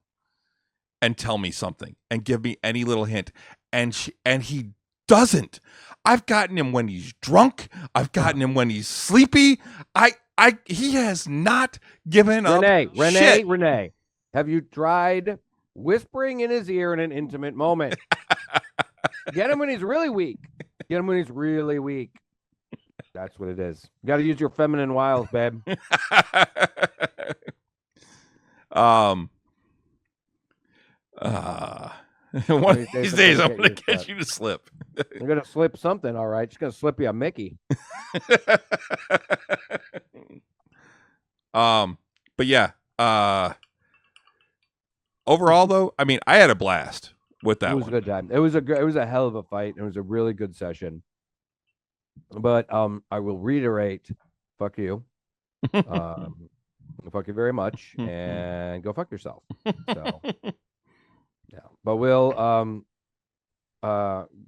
and tell me something and give me any little hint, and he doesn't. I've gotten him when he's drunk. I've gotten him when he's sleepy. He has not given up. Renee, have you tried whispering in his ear in an intimate moment? Get him when he's really weak. Get him when he's really weak. That's what it is. You got to use your feminine wiles, babe. One of these days, I'm going to get you to slip. I'm going to slip something, all right. Just going to slip you a Mickey. But yeah. Overall, though, I mean, I had a blast with that. It was a good time. It was a hell of a fight. It was a really good session. But I will reiterate, fuck you. Fuck you very much, and go fuck yourself. So yeah. But we'll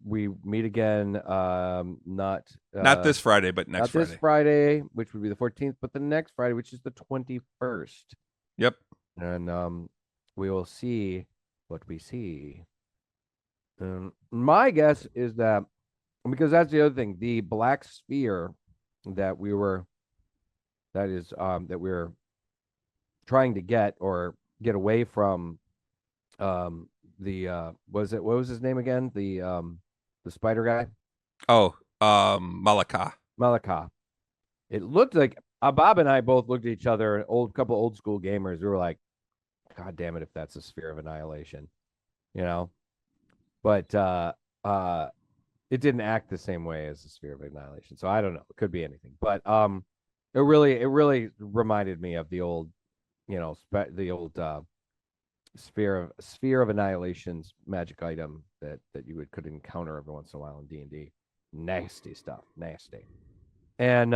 we meet again not this Friday, but next Friday. This Friday, which would be the 14th, but the next Friday, which is the 21st. Yep. And we will see what we see. My guess is that, because that's the other thing, the black sphere that we're trying to get away from, what was his name again? The spider guy? Oh, Malaka. It looked like Bob and I both looked at each other, couple old school gamers. We were like, God damn it, if that's a sphere of annihilation, you know? But it didn't act the same way as the sphere of annihilation. So I don't know. It could be anything. But it really reminded me of the old, sphere of annihilation's magic item that you could encounter every once in a while in D&D. Nasty stuff. Nasty. And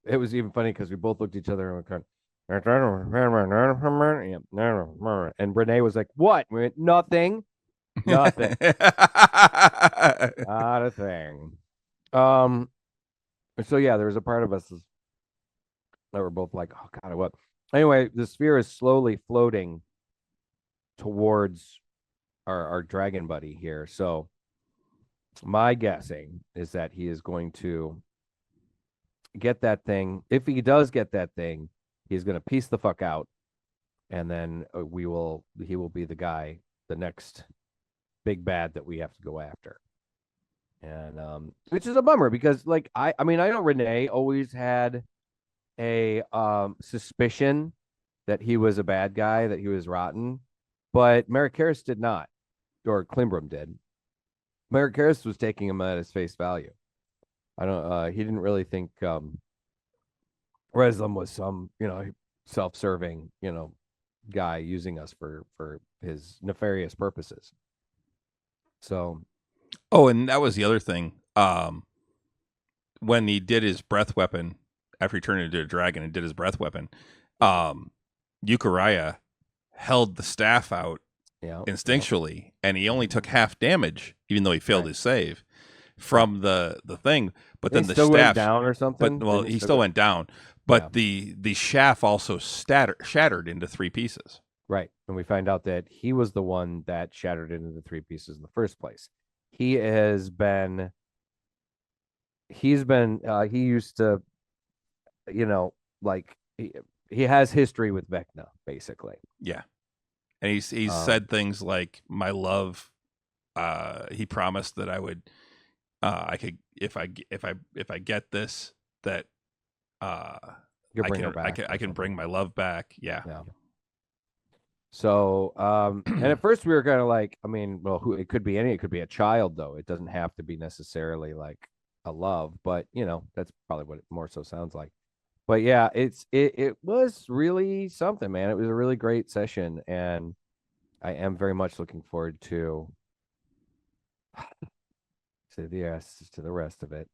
it was even funny because we both looked at each other and were kind of, and Renee was like, "What?" We went, "Nothing, nothing, not a thing." So yeah, there was a part of us that were both like, "Oh God, what?" Anyway, the sphere is slowly floating towards our dragon buddy here. So my guessing is that he is going to get that thing. If he does get that thing, he's going to piece the fuck out, and then he will be the guy, the next big bad that we have to go after. And which is a bummer because like I mean I know Renee always had a suspicion that he was a bad guy, that he was rotten, but Merrick Harris did not, or Klimbram did. Merrick Harris was taking him at his face value. I don't. He didn't really think Reslam was some, self-serving, guy using us for his nefarious purposes. So, oh, and that was the other thing. When he did his breath weapon after he turned into a dragon and did his breath weapon, Euchariah held the staff out instinctually, and he only took half damage, even though he failed his save from the thing. But then the still staff went down or something. But he still went down. But the shaft also shattered into 3 pieces. Right, and we find out that he was the one that shattered it into 3 pieces in the first place. He used to, like he has history with Vecna, basically. Yeah. And he's said things like, my love, he promised that I would, I could, if I get this, that I can bring my love back. Yeah. So, and at first we were kind of like, I mean, well, it could be it could be a child though. It doesn't have to be necessarily like a love, but that's probably what it more so sounds like. But yeah, it was really something, man. It was a really great session, and I am very much looking forward to the rest of it.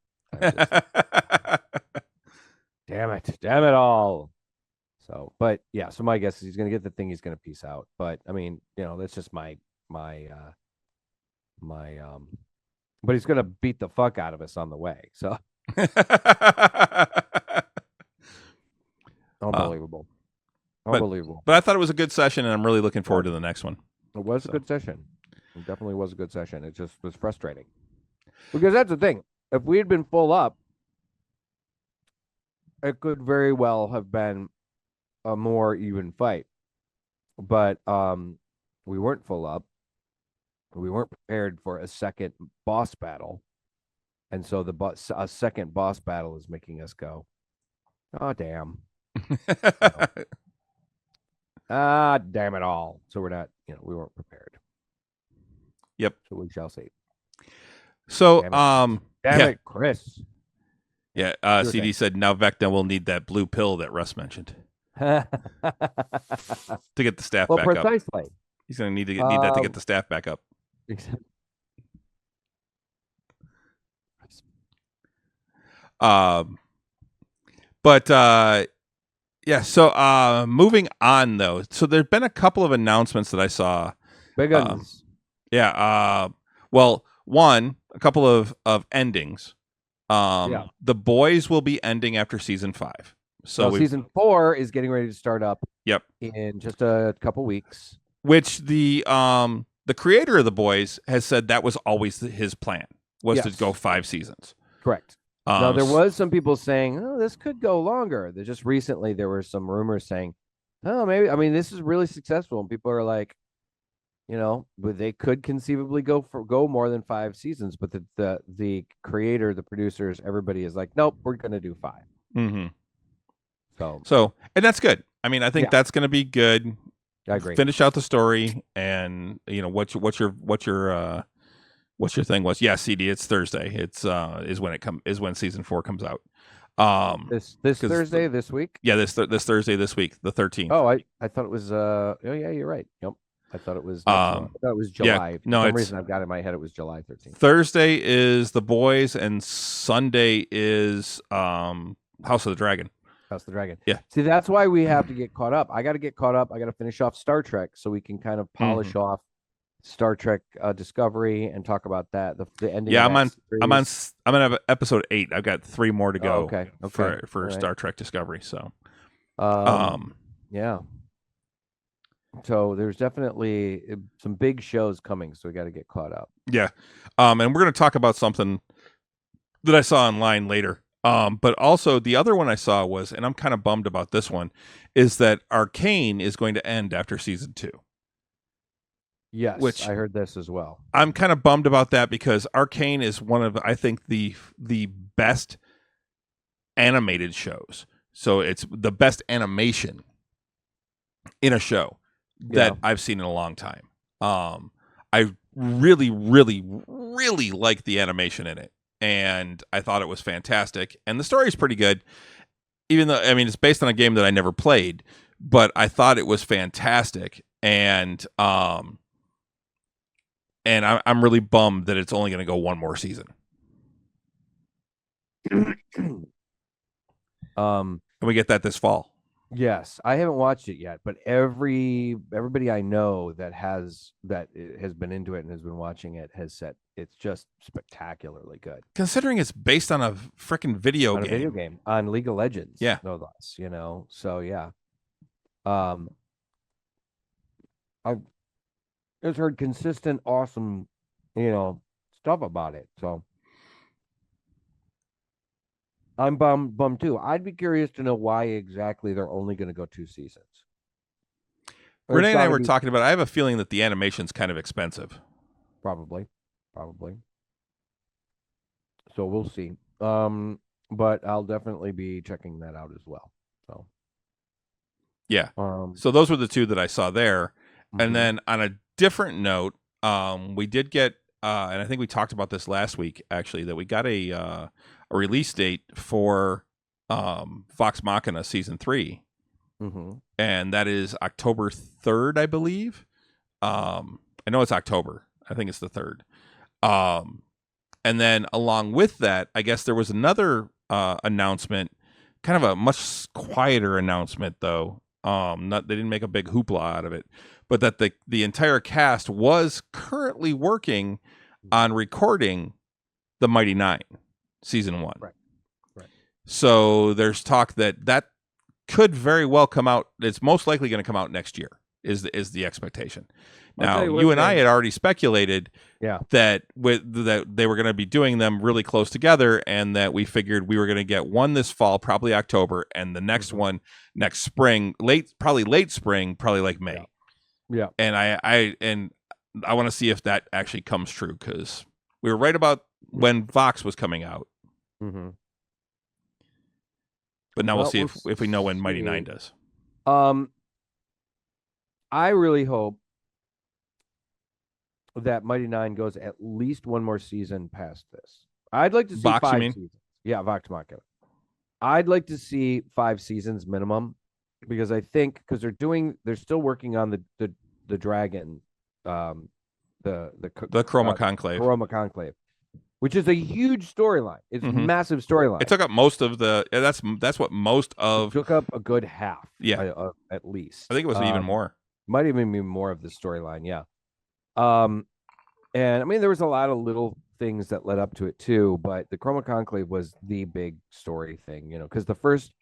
Damn it all. So, but yeah, so my guess is he's going to get the thing, he's going to peace out. But I mean, that's just my but he's going to beat the fuck out of us on the way. So unbelievable. Unbelievable. But I thought it was a good session, and I'm really looking forward to the next one. It was a good session. It definitely was a good session. It just was frustrating. Because that's the thing. If we had been full up, it could very well have been a more even fight. But we weren't full up. We weren't prepared for a second boss battle. And so a second boss battle is making us go, oh, damn. Damn it all. So we're not, we weren't prepared. Yep. So we shall see. So, damn it, Chris. Yeah, CD said, now Vecna will need that blue pill that Russ mentioned to get the staff back precisely. up. He's going to need that to get the staff back up. Yeah, so moving on, though. So there's been a couple of announcements that I saw. Big ones. Well, one, a couple of endings. The boys will be ending after season 5. So season 4 is getting ready to start up. Yep. In just a couple weeks. Which the creator of the boys has said that was always his plan, was to go 5 seasons. Correct. Now there was some people saying, "Oh, this could go longer." Just recently there were some rumors saying, "Oh, maybe." I mean, this is really successful, and people are like, but they could conceivably go more than 5 seasons. But the creator, the producers, everybody is like, "Nope, we're going to do 5." Mm-hmm. So, and that's good. I mean, I think that's going to be good. I agree. Finish out the story, and what's your thing was? Yeah, CD. It's Thursday. It's is when season 4 comes out. This Thursday this week. Yeah, this Thursday this week, the 13th. Oh, I thought it was. Oh yeah, you're right. Yep. I thought it was. I thought it was July. Yeah, no, for some reason I've got in my head it was July 13th. Thursday is The Boys, and Sunday is House of the Dragon. House of the Dragon. Yeah. See, that's why we have to get caught up. I got to get caught up. I got to finish off Star Trek so we can kind of polish off Star Trek Discovery and talk about that. The ending. Yeah, I'm gonna have episode 8. I've got 3 more to go. Okay. For Star Trek Discovery. So. Yeah. So there's definitely some big shows coming, so we got to get caught up. Yeah. And we're going to talk about something that I saw online later. But also the other one I saw was, and I'm kind of bummed about this one, is that Arcane is going to end after season 2. Yes, Which I heard this as well. I'm kind of bummed about that because Arcane is one of, I think, the best animated shows. So it's the best animation in a show that I've seen in a long time. I really, really, really like the animation in it, and I thought it was fantastic. And the story is pretty good, even though, I mean, it's based on a game that I never played, but I thought it was fantastic. And I'm really bummed that it's only going to go one more season. And we get that this fall. Yes, I haven't watched it yet, but everybody I know that has been into it and has been watching it has said it's just spectacularly good. Considering it's based on a freaking video On game. a video game, on League of Legends, Yeah. no less, So yeah. I've just heard consistent, awesome, stuff about it. So I'm bummed too. I'd be curious to know why exactly they're only going to go 2 seasons. Renee and I were talking about it. I have a feeling that the animation's kind of expensive. Probably. So we'll see. But I'll definitely be checking that out as well. So yeah. So those were the 2 that I saw there. And mhm. then on a different note, we did get, and I think we talked about this last week actually, that we got a release date for Vox Machina season 3. Mm-hmm. And that is October 3rd, I believe. I know it's October. I think it's the 3rd. And then along with that, I guess there was another announcement, kind of a much quieter announcement though. They didn't make a big hoopla out of it, but that the entire cast was currently working on recording the Mighty Nine season 1. Right. So there's talk that could very well come out. It's most likely going to come out next year. Is the expectation? Now you and I had already speculated that that they were going to be doing them really close together, and that we figured we were going to get one this fall, probably October, and the next one next spring, probably late spring, probably like May. Yeah. And I want to see if that actually comes true, because we were right about when Vox was coming out. Mm-hmm. But now we'll see if we know when Mighty Nine does. I really hope that Mighty Nine goes at least one more season past this. I'd like to see Vox, 5 you mean? seasons. Yeah, Vox Machina. I'd like to see 5 seasons minimum, because I think they're still working on the dragon, the Chroma Conclave. Chroma Conclave, which is a huge storyline. It's massive storyline. It took up most of the. That's what most of. It took up a good half. Yeah, at least. I think it was even more. Might even be more of the storyline. Yeah. And I mean, there was a lot of little things that led up to it too, but the Chroma Conclave was the big story thing, because the first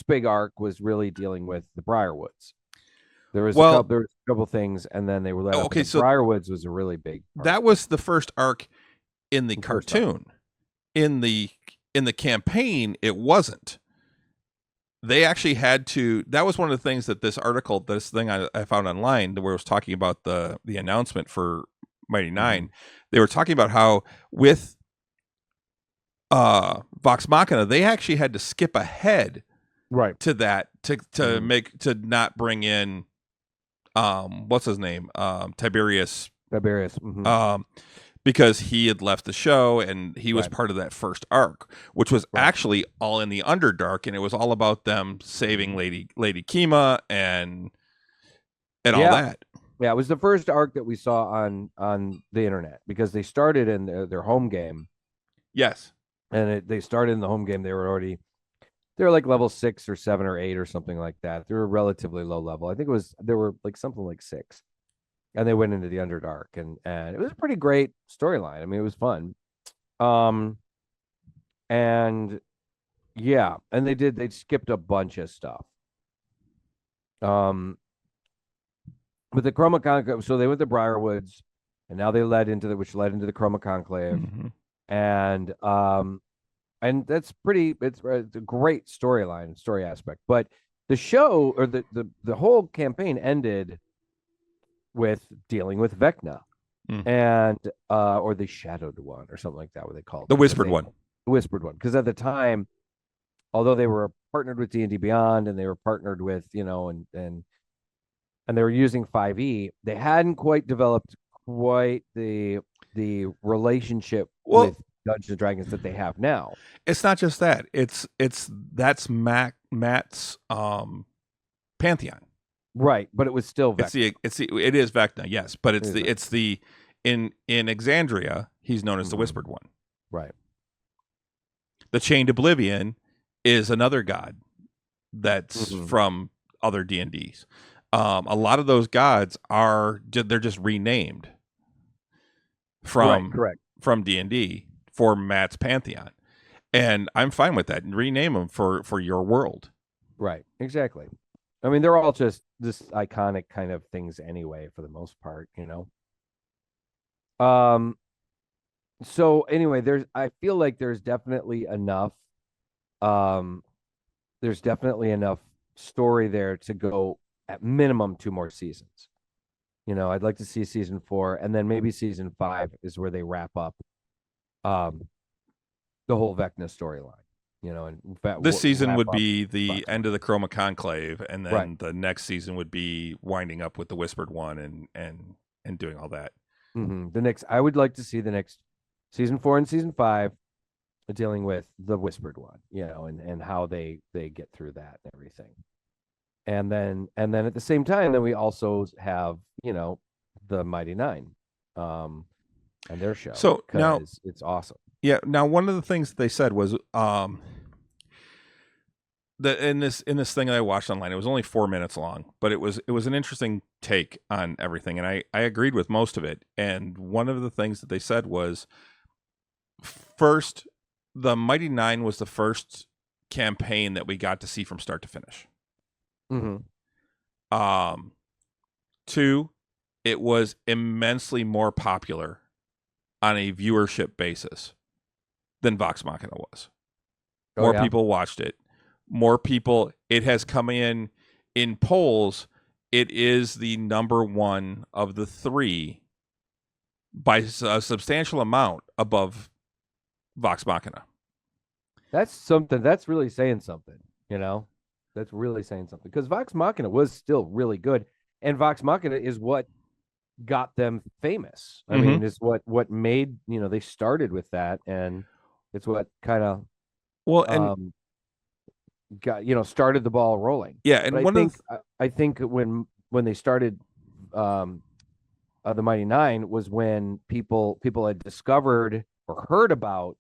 big arc was really dealing with the Briarwoods. There was a couple things, and then they were let up. Okay, so Briarwoods was a really big arc. That was the first arc in the cartoon. In the campaign, it wasn't. They actually had to. That was one of the things that this thing I found online, where it was talking about the announcement for Mighty Nine. They were talking about how with Vox Machina, they actually had to skip ahead to that to not bring in what's his name, Tiberius, because he had left the show, and he was part of that first arc, which was actually all in the Underdark, and it was all about them saving Lady Kima and all that. Yeah, it was the first arc that we saw on the internet, because they started in their home game. Yes. And they started in the home game. They were like level 6 or 7 or 8 or something like that. They were relatively low level. I think they were like something like 6. And they went into the Underdark, and it was a pretty great storyline. I mean, it was fun. And yeah, and they skipped a bunch of stuff. But the Chroma Conclave, so they went to Briarwoods, and now they led into which led into the Chroma Conclave, and that's pretty. It's a great storyline, story aspect. But the show or the whole campaign ended with dealing with Vecna, and or the Shadowed One or something like that. What they call it, the Whispered One. The Whispered One, because at the time, although they were partnered with D&D Beyond and they were partnered with and they were using 5e, they hadn't quite developed quite the relationship with Dungeons and Dragons that they have now. It's not just that. That's Matt's Pantheon. Right, but it was still Vecna. It is Vecna, yes, but it's the in Exandria, he's known as the Whispered One. Right. The Chained Oblivion is another god that's from other D&Ds. A lot of those gods they're just renamed from D&D for Matt's Pantheon, and I'm fine with that. Rename them for your world. Right, exactly. I mean, they're all just this iconic kind of things anyway, for the most part, So anyway, I feel like there's definitely enough story there to go at minimum 2 more seasons. I'd like to see season 4, and then maybe season 5 is where they wrap up the whole Vecna storyline. And in fact, this season would be the end of the Chroma Conclave, and then the next season would be winding up with the Whispered One and doing all that. I would like to see the next season 4 and season 5 dealing with the Whispered One, and how they get through that and everything. And then at the same time, then we also have, the Mighty Nine, and their show. So now it's awesome. Yeah. Now, one of the things that they said was, that in this thing that I watched online, it was only 4 minutes long, but it was an interesting take on everything, and I agreed with most of it. And one of the things that they said was, first, the Mighty Nine was the first campaign that we got to see from start to finish. 2, it was immensely more popular on a viewership basis than Vox Machina was. More people watched it. More people. It has come in polls. It is the number 1 of the 3 by a substantial amount above Vox Machina. That's something. That's really saying something. That's really saying something, because Vox Machina was still really good, and Vox Machina is what got them famous. I mean, it's what made they started with that, and it's what kind of got started the ball rolling. Yeah, and I think when they started the Mighty Nine was when people had discovered or heard about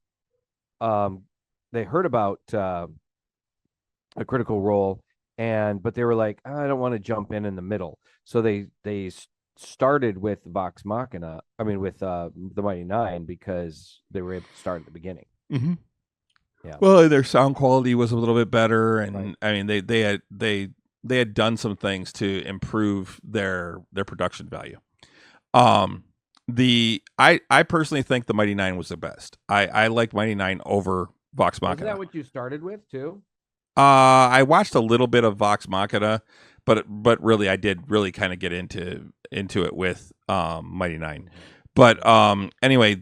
a Critical Role, but they were like, I don't want to jump in the middle, so they started with Vox Machina. I mean, with the Mighty Nine, because they were able to start at the beginning. Yeah. Well, their sound quality was a little bit better, and I mean, they had done some things to improve their production value. I personally think the Mighty Nine was the best. I liked Mighty Nine over Vox Machina. Is that what you started with too? I watched a little bit of Vox Machina, but really I did really kind of get into it with Mighty Nine. But anyway,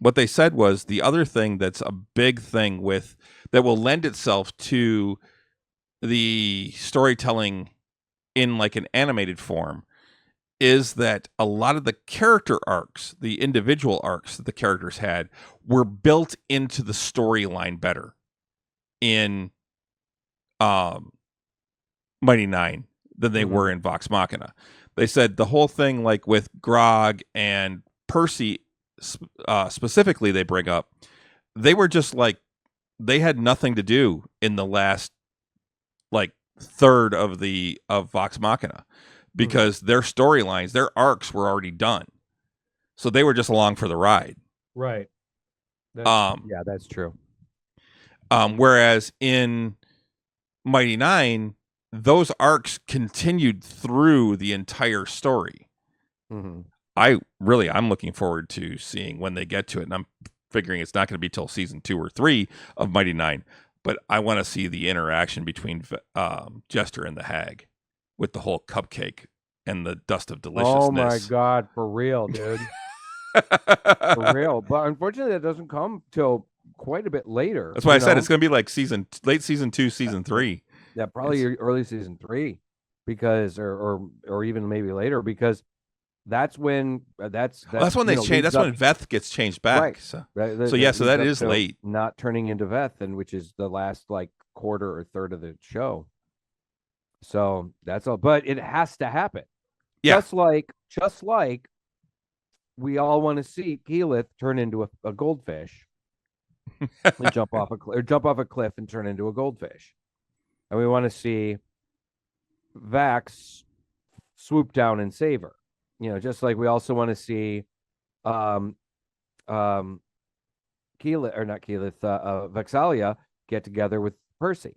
what they said was the other thing that's a big thing that will lend itself to the storytelling in like an animated form is that a lot of the character arcs, the individual arcs that the characters had, were built into the storyline better in Mighty Nine than they were in Vox Machina. They said the whole thing, like with Grog and Percy specifically, they bring up, they were just like, they had nothing to do in the last like third of Vox Machina, because their storylines, their arcs were already done, so they were just along for the ride. Right. Yeah, that's true. Whereas in Mighty Nine, those arcs continued through the entire story. Mm-hmm. I'm looking forward to seeing when they get to it, and I'm figuring it's not going to be till season 2 or 3 of Mighty Nine, but I want to see the interaction between Jester and the Hag with the whole cupcake and the dust of deliciousness. Oh my God, for real, dude. For real. But unfortunately, that doesn't come till quite a bit later. That's why I said it's going to be like late season 2, season 3. Yeah, probably early season 3, because or even maybe later, because that's when that's when they change. That's when Veth gets changed back. Right. So so that is late. Not turning into Veth, and which is the last like quarter or third of the show. So that's all, but it has to happen. Yeah. Just like we all want to see Keyleth turn into a goldfish and jump off a cliff and turn into a goldfish, and we want to see Vax swoop down and save her. Just like we also want to see Keyleth, or not Keyleth, Vexalia get together with Percy.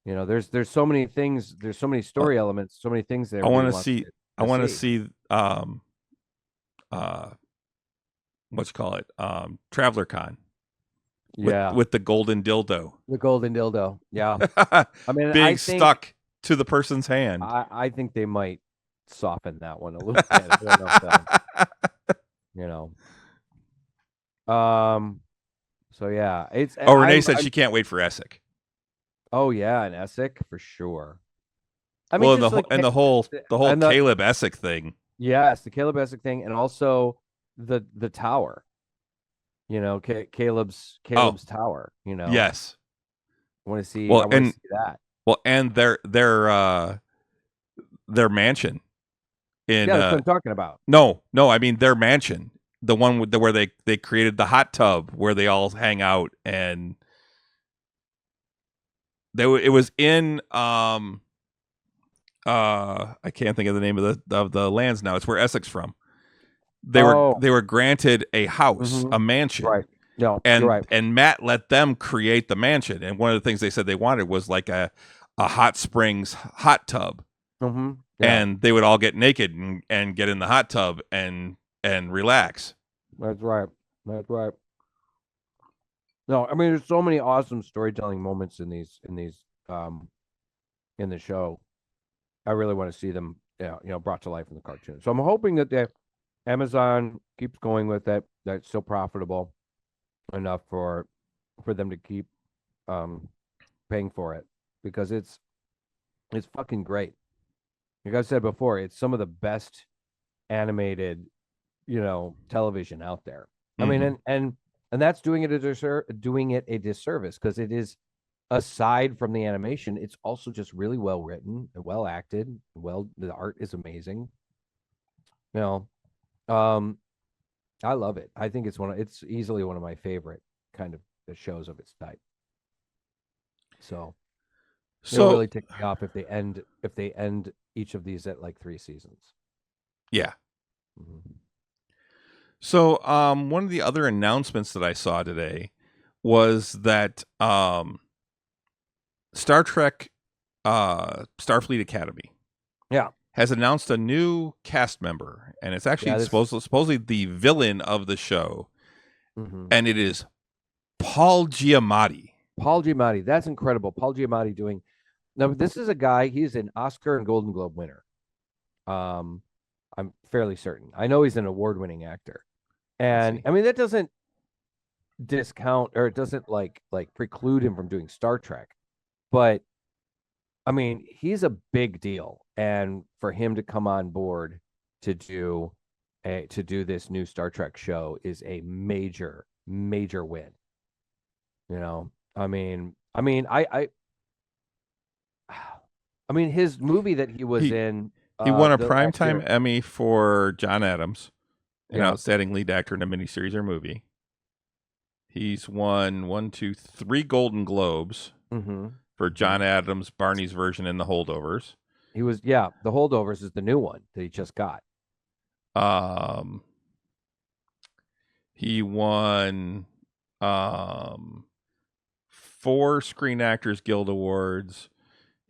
There's so many things, there's so many story elements, so many things there. I want to see what's call it? Traveler Con. With the golden dildo. The golden dildo. Yeah. I mean, being stuck to the person's hand. I think they might soften that one a little bit. I don't know. So yeah, it's. Oh, Renee said she can't wait for Essek. Oh yeah, and Essek for sure. I mean, the whole Caleb Essek thing. Yes, the Caleb Essek thing, and also the tower. Caleb's tower. Yes. I want to see. Well, see that. Well, and their mansion. That's what I'm talking about. No, I mean their mansion, the one where they created the hot tub where they all hang out, and it was in I can't think of the name of the lands now. It's where Essek's from. They were granted a house, a mansion, right? No, and you're right. And Matt let them create the mansion, and one of the things they said they wanted was like a hot springs hot tub. Mm-hmm. Yeah. And they would all get naked and get in the hot tub and relax. That's right. No, I mean there's so many awesome storytelling moments in the show. I really want to see them, brought to life in the cartoon. So I'm hoping that Amazon keeps going with that. That's so profitable enough for them to keep paying for it, because it's fucking great. Like I said before, it's some of the best animated, television out there. Mm-hmm. I mean, and that's doing it a disservice, because it is, aside from the animation, it's also just really well written and well acted. The art is amazing. I love it. I think it's easily one of my favorite kind of shows of its type. So it'll really take me off if they end each of these at like 3 seasons. Yeah. Mm-hmm. So one of the other announcements that I saw today was that Star Trek Starfleet Academy has announced a new cast member, and it's actually supposedly the villain of the show. Mm-hmm. And it is Paul Giamatti. That's incredible. Paul Giamatti doing. Now, this is a guy, he's an Oscar and Golden Globe winner. I'm fairly certain. I know he's an award-winning actor. And I mean, that doesn't discount, or it doesn't like preclude him from doing Star Trek. But I mean, he's a big deal. And for him to come on board to do this new Star Trek show is a major, major win. I mean, his movie that he was in. He won a Primetime Emmy for John Adams, an outstanding lead actor in a miniseries or movie. He's won 3 Golden Globes for John Adams, Barney's version, and The Holdovers. He was, The Holdovers is the new one that he just got. He won 4 Screen Actors Guild Awards.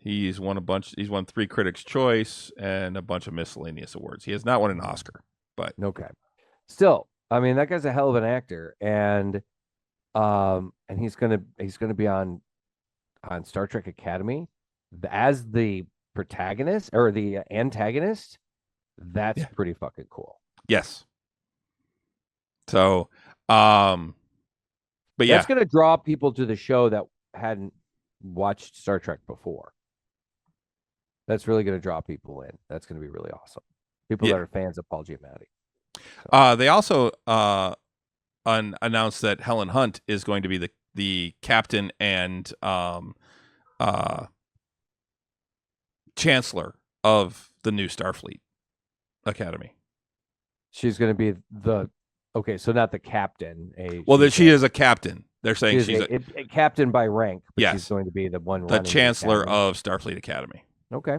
He's won He's won 3 Critics' Choice and a bunch of miscellaneous awards. He has not won an Oscar, but Okay. Still, I mean, that guy's a hell of an actor, and he's gonna be on Star Trek Academy as the protagonist or the antagonist. That's pretty fucking cool. Yes. So, but that's gonna draw people to the show that hadn't watched Star Trek before. That's really gonna draw people in. That's gonna be really awesome. People that are fans of Paul Giamatti. So. They also announced that Helen Hunt is going to be the captain and chancellor of the new Starfleet Academy. She's going to be so not the captain. She is a captain. They're saying she's a captain by rank, but yes, she's going to be the chancellor of Starfleet Academy. Okay.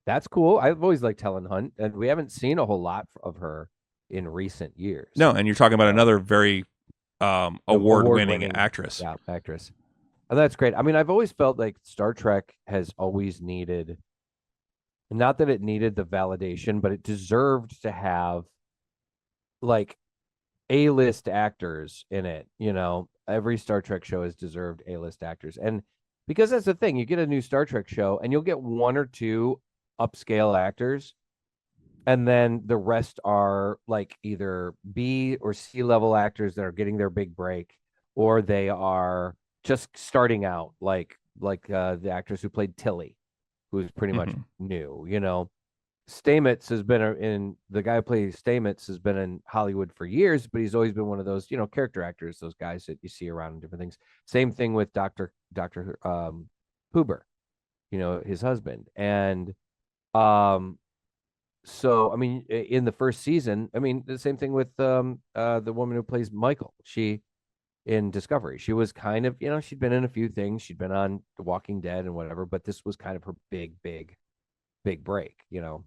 That's cool. I've always liked Helen Hunt, and we haven't seen a whole lot of her in recent years. No, and you're talking about another very award-winning actress. Yeah, actress. And that's great. I mean, I've always felt like Star Trek has always needed, not that it needed the validation, but it deserved to have like A-list actors in it. You know, every Star Trek show has deserved A-list actors. And because that's the thing, you get a new Star Trek show and you'll get 1 or 2 upscale actors, and then the rest are like either B or C level actors that are getting their big break, or they are just starting out, like the actress who played Tilly, who's pretty much new. You know, Stamets has been the guy who plays Stamets has been in Hollywood for years, but he's always been one of those, you know, character actors, those guys that you see around in different things. Same thing with Dr. Huber, you know, his husband. And so I mean, in the first season, I mean, the same thing with the woman who plays Michael. She in Discovery, she was kind of, you know, she'd been in a few things. She'd been on The Walking Dead and whatever, but this was kind of her big break, you know.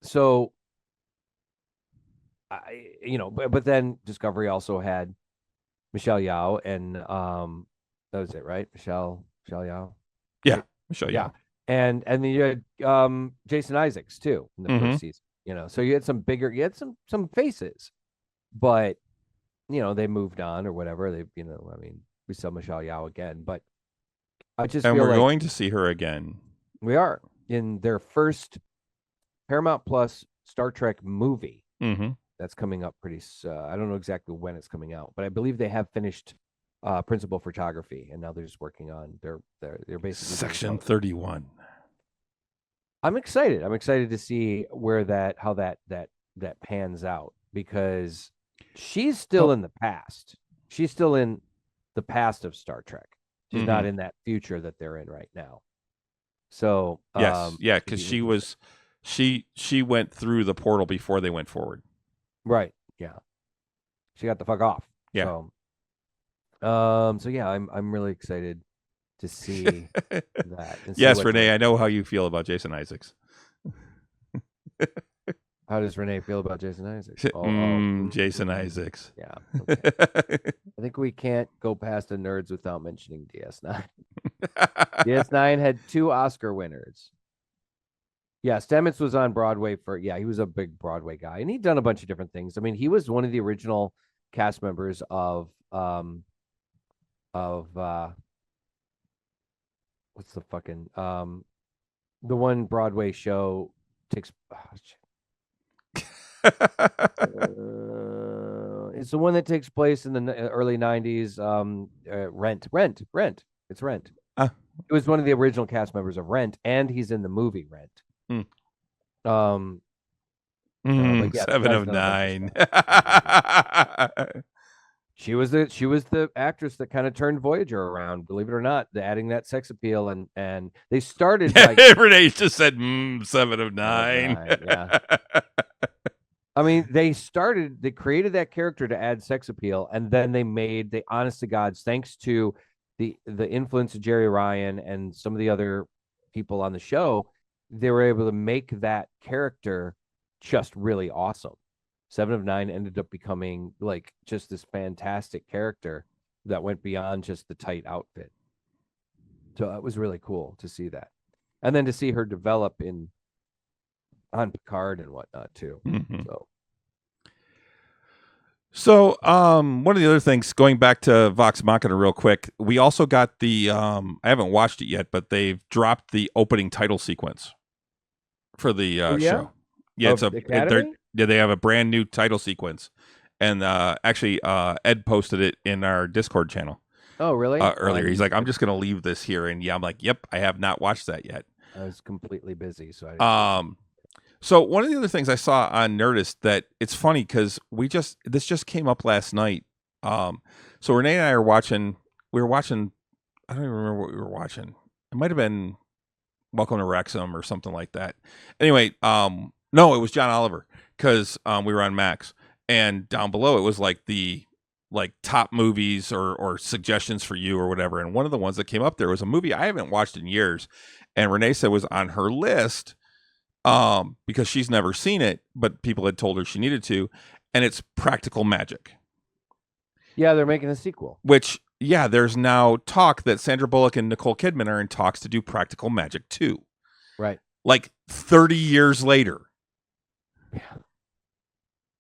So you know, but then Discovery also had Michelle Yeoh, and that was it, right? Michelle Yeoh. Yeah, right? Michelle Yeoh. Yeah. And then you had Jason Isaacs too in the first season, you know. So you had some faces, but you know, they moved on or whatever. They, you know, I mean, we saw Michelle Yeoh again, but I just feel we're going to see her again. We are in their first Paramount Plus Star Trek movie. That's coming up pretty. I don't know exactly when it's coming out, but I believe they have finished principal photography, and now they're just working on they're basically Section 31. I'm excited. I'm excited to see how that pans out, because she's still in the past. She's still in the past of Star Trek. She's not in that future that they're in right now. So yes, yeah, because she went through the portal before they went forward. Right. Yeah. She got the fuck off. Yeah. So yeah, I'm really excited to see that. Yes, Renee, I know how you feel about Jason Isaacs. How does Renee feel about Jason Isaacs? Jason Isaacs. Yeah. Okay. I think we can't go past the nerds without mentioning DS9. DS9 had 2 Oscar winners. Yeah, Stamets was on Broadway he was a big Broadway guy, and he'd done a bunch of different things. I mean, he was one of the original cast members of what's the fucking the one Broadway show takes it's the one that takes place in the early 90s. Rent. It's Rent. It was one of the original cast members of Rent, and he's in the movie Rent. 7 of 9. She was the actress that kind of turned Voyager around, believe it or not, adding that sex appeal, and they started like Renee just said 7 of 9. Yeah. I mean, they created that character to add sex appeal, and then they honest to God, thanks to the influence of Jerry Ryan and some of the other people on the show, they were able to make that character just really awesome. 7 of 9 ended up becoming like just this fantastic character, that went beyond just the tight outfit. So it was really cool to see that, and then to see her develop on Picard and whatnot too. Mhm. So one of the other things, going back to Vox Machina real quick, we also got the I haven't watched it yet, but they've dropped the opening title sequence for the Oh, yeah? show. Yeah, Of the Academy? they have a brand new title sequence, and actually Ed posted it in our Discord channel Oh, really? earlier. He's like, I'm just gonna leave this here, and yeah, I'm like, yep, I have not watched that yet. I was completely busy, so I didn't So one of the other things I saw on Nerdist that it's funny because this just came up last night. So Renee and I we were watching, I don't even remember what we were watching. It might have been Welcome to Wrexham or something like that. Anyway, no, it was John Oliver because we were on Max, and down below it was like the top movies or suggestions for you or whatever. And one of the ones that came up there was a movie I haven't watched in years, and Renee said was on her list. Because she's never seen it, but people had told her she needed to, and it's Practical Magic. Yeah, they're making a sequel. Which, yeah, there's now talk that Sandra Bullock and Nicole Kidman are in talks to do Practical Magic 2. Right. Like 30 years later. Yeah.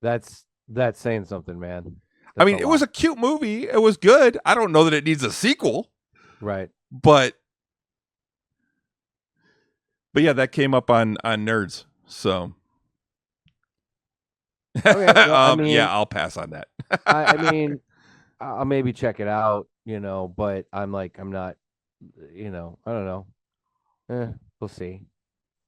That's saying something, man. I mean, it was a cute movie. It was good. I don't know that it needs a sequel. Right. But yeah, that came up on Nerds. So yeah, I'll pass on that. I mean, I'll maybe check it out, but I'm not, I don't know. We'll see.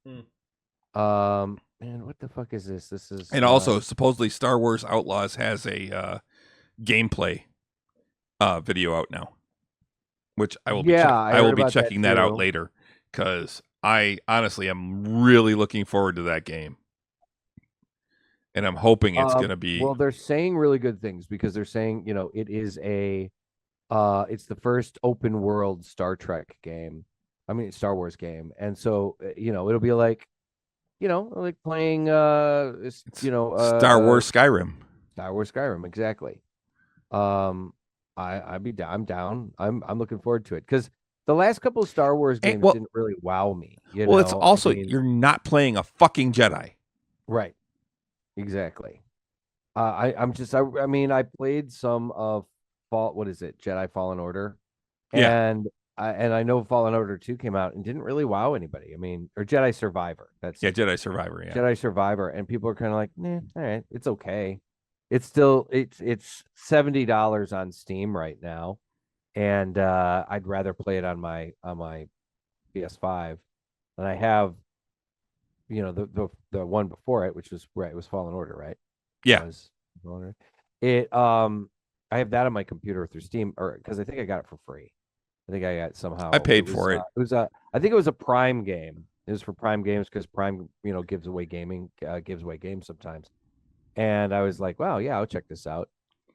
Man, what the fuck is this? This is also supposedly Star Wars Outlaws has a gameplay video out now, which I will be checking that out later because I honestly am really looking forward to that game. And I'm hoping it's going to be... Well, they're saying really good things because they're saying, it is it's the first open world Star Trek game. I mean, Star Wars game. And so, it'll be like playing, Star Wars Skyrim. Star Wars Skyrim, exactly. I'm down. I'm looking forward to it because the last couple of Star Wars games didn't really wow me. It's also you're not playing a fucking Jedi, right? Exactly. I played some of Jedi Fallen Order, and I know Fallen Order 2 came out and didn't really wow anybody. I mean, or Jedi Survivor. Jedi Survivor. Yeah, Jedi Survivor, and people are kind of like, all right, it's okay. It's still it's $70 on Steam right now, and I'd rather play it on my PS5 than I have, the one before it, which was it was Fallen Order, right? Yeah. I have that on my computer through Steam, or because I think I got it for free. I think I got somehow. I paid for it. I think it was a Prime game. It was for Prime games because Prime, gives away games sometimes. And I was like, wow, yeah, I'll check this out.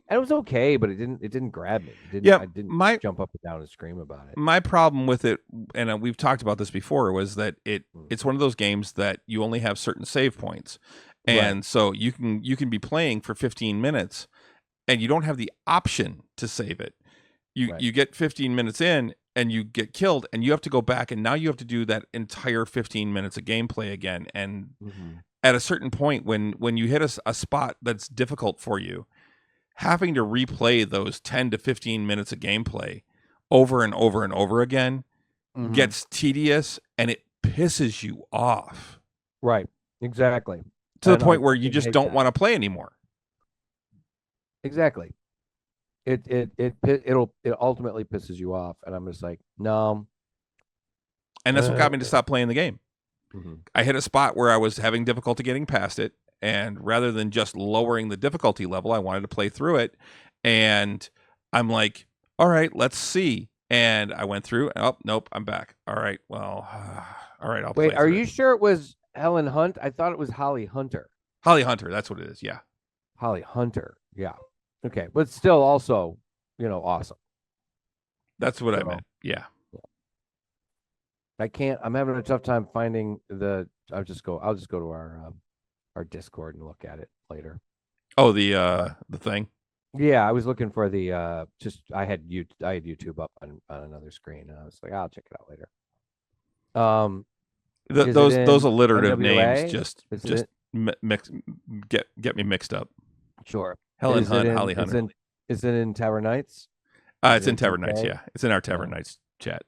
And it was okay, but it didn't grab me. I didn't jump up and down and scream about it. My problem with it, and we've talked about this before, was that it's one of those games that you only have certain save points. And so you can be playing for 15 minutes and you don't have the option to save it. You get 15 minutes in and you get killed and you have to go back, and now you have to do that entire 15 minutes of gameplay again. And at a certain point, when you hit a spot that's difficult for you, having to replay those 10 to 15 minutes of gameplay over and over and over again gets tedious, and it pisses you off. Right. Exactly. To the point where you just don't want to play anymore. Exactly. It ultimately pisses you off, and I'm just like, no. And that's what got me to stop playing the game. I hit a spot where I was having difficulty getting past it, and rather than just lowering the difficulty level, I wanted to play through it. And I'm like, all right, let's see. And I went through. Oh, nope, I'm back. All right, well, all right, I'll play. Wait, are you sure it was Helen Hunt? I thought it was Holly Hunter. Holly Hunter, that's what it is. Yeah, Holly Hunter. Yeah. Okay, but still, also, awesome. That's what I meant. Yeah. I'm having a tough time finding I'll just go to our Discord and look at it later. Oh, the thing. Yeah, I was looking for the I had YouTube up on another screen, and I was like, I'll check it out later. Is it Those in alliterative names NWA? Is just it get me mixed up. sure? Helen Is it Hunt, in? Holly Hunter. Is it in Tavern Nights? Is It's it in in Tavern Nights. 2K? Yeah, it's in our Tavern Nights chat.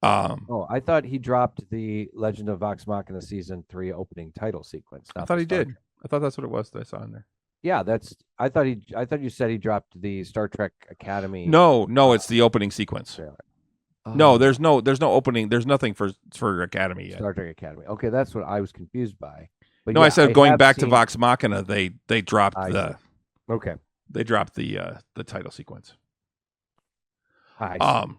Um, Oh, I thought he dropped the Legend of Vox Machina season 3 opening title sequence. I Not thought the he Star did. Trek. I thought that's what it was that I saw in there. Yeah, that's. I thought you said he dropped the Star Trek Academy. No, it's the opening sequence. trailer. No, Oh, there's no opening. There's nothing for Academy yet. Star Trek Academy. Okay, that's what I was confused by. But No, yeah, I said going have back to seen- Vox Machina, they dropped I the see. Okay, they dropped the title sequence. I see.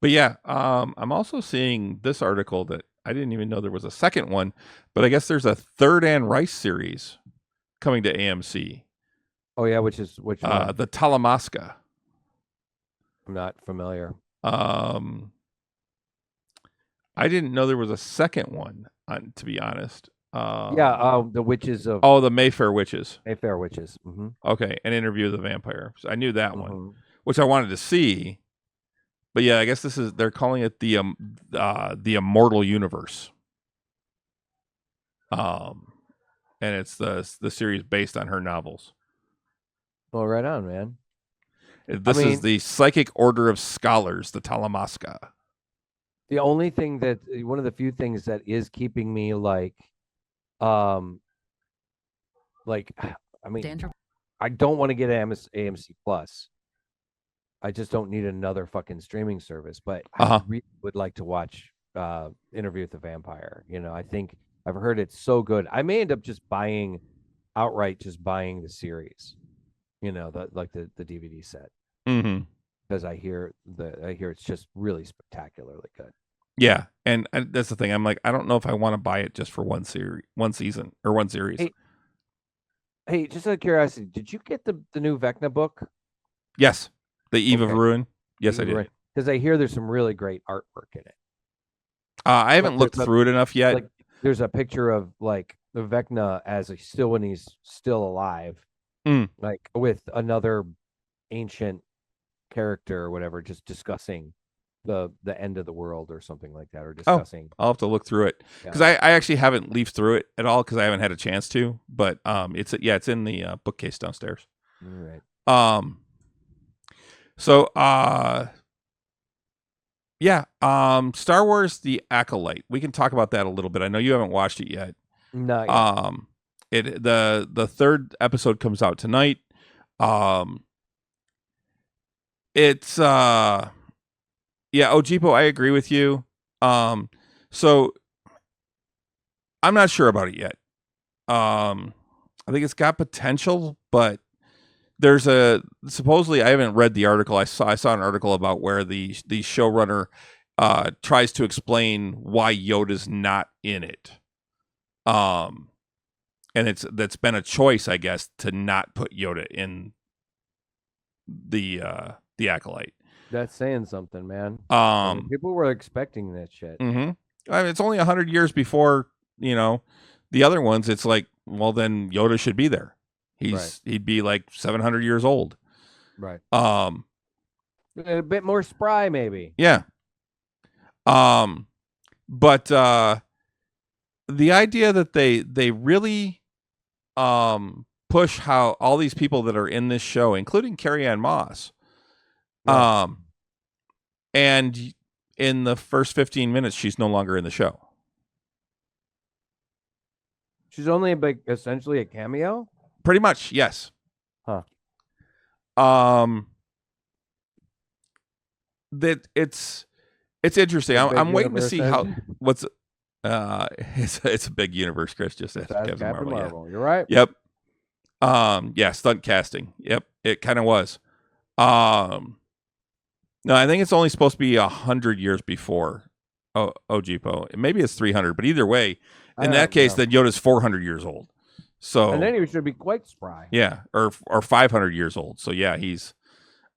But yeah, I'm also seeing this article that I didn't even know there was a second one, but I guess there's a third Anne Rice series coming to AMC. Oh yeah, which one? The Talamasca. I'm not familiar. I didn't know there was a second one, to be honest. Yeah, the Witches of Oh, the Mayfair Witches. Mayfair Witches. Mm-hmm. Okay, An Interview with the Vampire. So I knew that one, Mm-hmm. which I wanted to see. But yeah, I guess they're calling it the Immortal Universe. And it's the series based on her novels. Well, right on, man. This is the Psychic Order of Scholars, the Talamasca. The only thing one of the few things that is keeping me like, I mean, I don't want to get AMC Plus. I just don't need another fucking streaming service, but I really would like to watch Interview with the Vampire. I think I've heard it's so good. I may end up just buying the series. The DVD set. Mm-hmm. Because I hear it's just really spectacularly good. Yeah, and that's the thing. I'm like, I don't know if I want to buy it just for one season or one series. Hey, just out of curiosity, did you get the new Vecna book? Yes. The Eve of Ruin? Yes, I did. Because I hear there's some really great artwork in it. I haven't looked through it enough yet. Like, there's a picture of like the Vecna when he's still alive, like with another ancient character or whatever, just discussing the end of the world or something like that, or discussing. I'll have to look through it because I actually haven't leafed through it at all because I haven't had a chance to. But it's in the bookcase downstairs. All right. So, Star Wars: The Acolyte. We can talk about that a little bit. I know you haven't watched it yet. Not yet. The third episode comes out tonight. It's Ojipo, I agree with you. So I'm not sure about it yet. I think it's got potential, but there's supposedly, I haven't read the article. I saw an article about where the showrunner tries to explain why Yoda's not in it. And that's been a choice, I guess, to not put Yoda in the Acolyte. That's saying something, man. People were expecting that shit. Mm-hmm. I mean, it's only 100 years before, the other ones. It's like, well, then Yoda should be there. He'd be like 700 years old. Right. A bit more spry, maybe. Yeah. But the idea that they really push how all these people that are in this show, including Carrie-Anne Moss, and in the first 15 minutes, she's no longer in the show. She's only essentially a cameo? Pretty much, yes. Huh. That it's interesting. I'm waiting to see what's it's a big universe, Chris. Just as Captain Marvel. Yeah. You're right. Yep. Stunt casting. Yep, it kind of was. No, I think it's only supposed to be 100 years before Ojipo. Maybe it's 300, but either way, in that case, then Yoda's 400 years old. So, and then he should be quite spry. Yeah, or 500 years old. So yeah, he's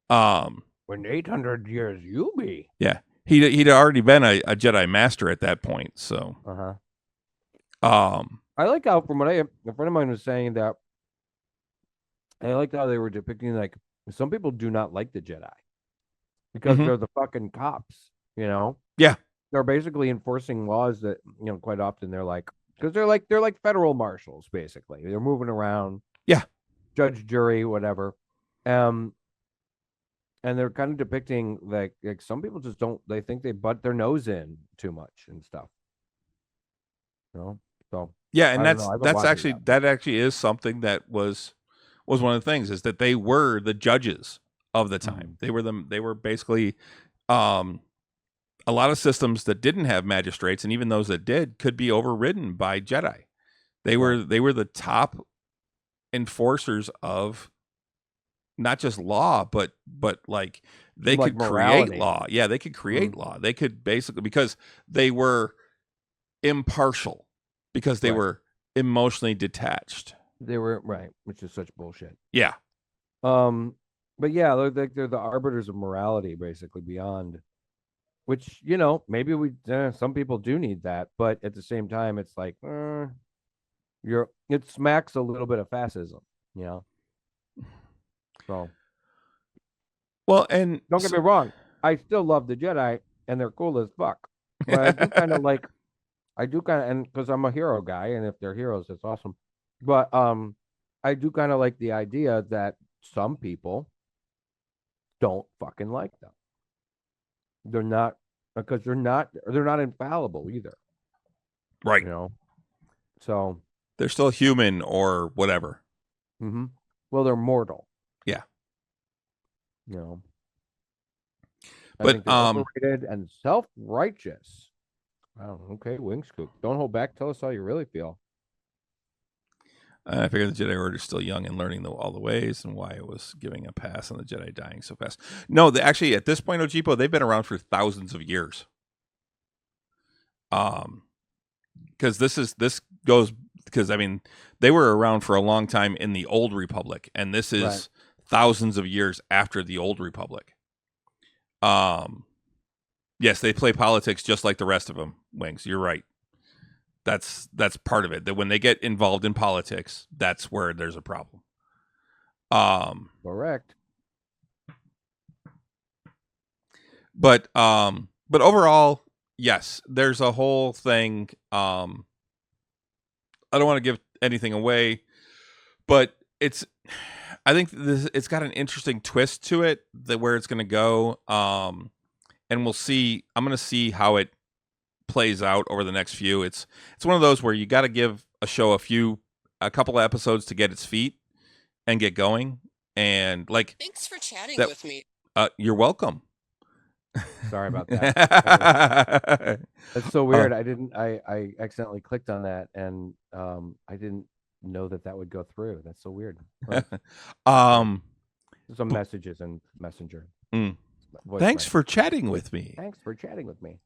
when 800 years you be. Yeah, he'd already been a Jedi Master at that point. So I like how a friend of mine was saying that I liked how they were depicting like some people do not like the Jedi because Mhm. they're the fucking cops, you know? Yeah. They're basically enforcing laws that, you know, quite often they're like, because they're like federal marshals, basically. They're moving around, Yeah. judge, jury, whatever. And they're kind of depicting like some people just don't, they think they butt their nose in too much and stuff. You know? So Yeah, I and don't know. I haven't that's watched it actually yet. that actually is something that was one of the things, is that they were the judges of the time. They were basically um a lot of systems that didn't have magistrates, and even those that did, could be overridden by Jedi. They were Right. they were the top enforcers of not just law, but like they Like could create morality. law. Yeah, they could create law. They could basically, because they were impartial, because they Right. were emotionally detached. They were right, which is such bullshit. Yeah. But yeah, they're the arbiters of morality, basically beyond. Which, you know, maybe some people do need that, but at the same time, it's like it smacks a little bit of fascism, you know. So Well, and don't get me wrong, I still love the Jedi and they're cool as fuck, but I do kind of like, and because I'm a hero guy, and if they're heroes, it's awesome. But I do kind of like the idea that some people don't fucking like them. They're not because they're not infallible either, right, you know. So, they're still human or whatever. well, they're mortal, Yeah. you know. I But think they're overrated and self-righteous. Oh, okay, Wing Scoop. Don't hold back. Tell us how you really feel. I figure the Jedi Order is still young and learning all the ways, and why it was giving a pass on the Jedi dying so fast. No, actually, at this point, Ojipo, they've been around for thousands of years. Because this goes, because I mean, they were around for a long time in the Old Republic, and this is Right. thousands of years after the Old Republic. Yes, they play politics just like the rest of them. Wings, you're right. That's part of it. That when they get involved in politics, that's where there's a problem. Correct. But overall, yes, there's a whole thing. I don't want to give anything away, but I think it's got an interesting twist to it, that where it's going to go. And we'll see. I'm going to see how it plays out over the next few. It's one of those where you got to give a show a couple of episodes to get its feet and get going. And like, Thanks for chatting that, with me. you're welcome. Sorry about that. That's so weird. Uh, I accidentally clicked on that, and I didn't know that would go through. That's so weird. Right. Some messages in Messenger. Thanks Voicemail. for chatting with me. Thanks for chatting with me.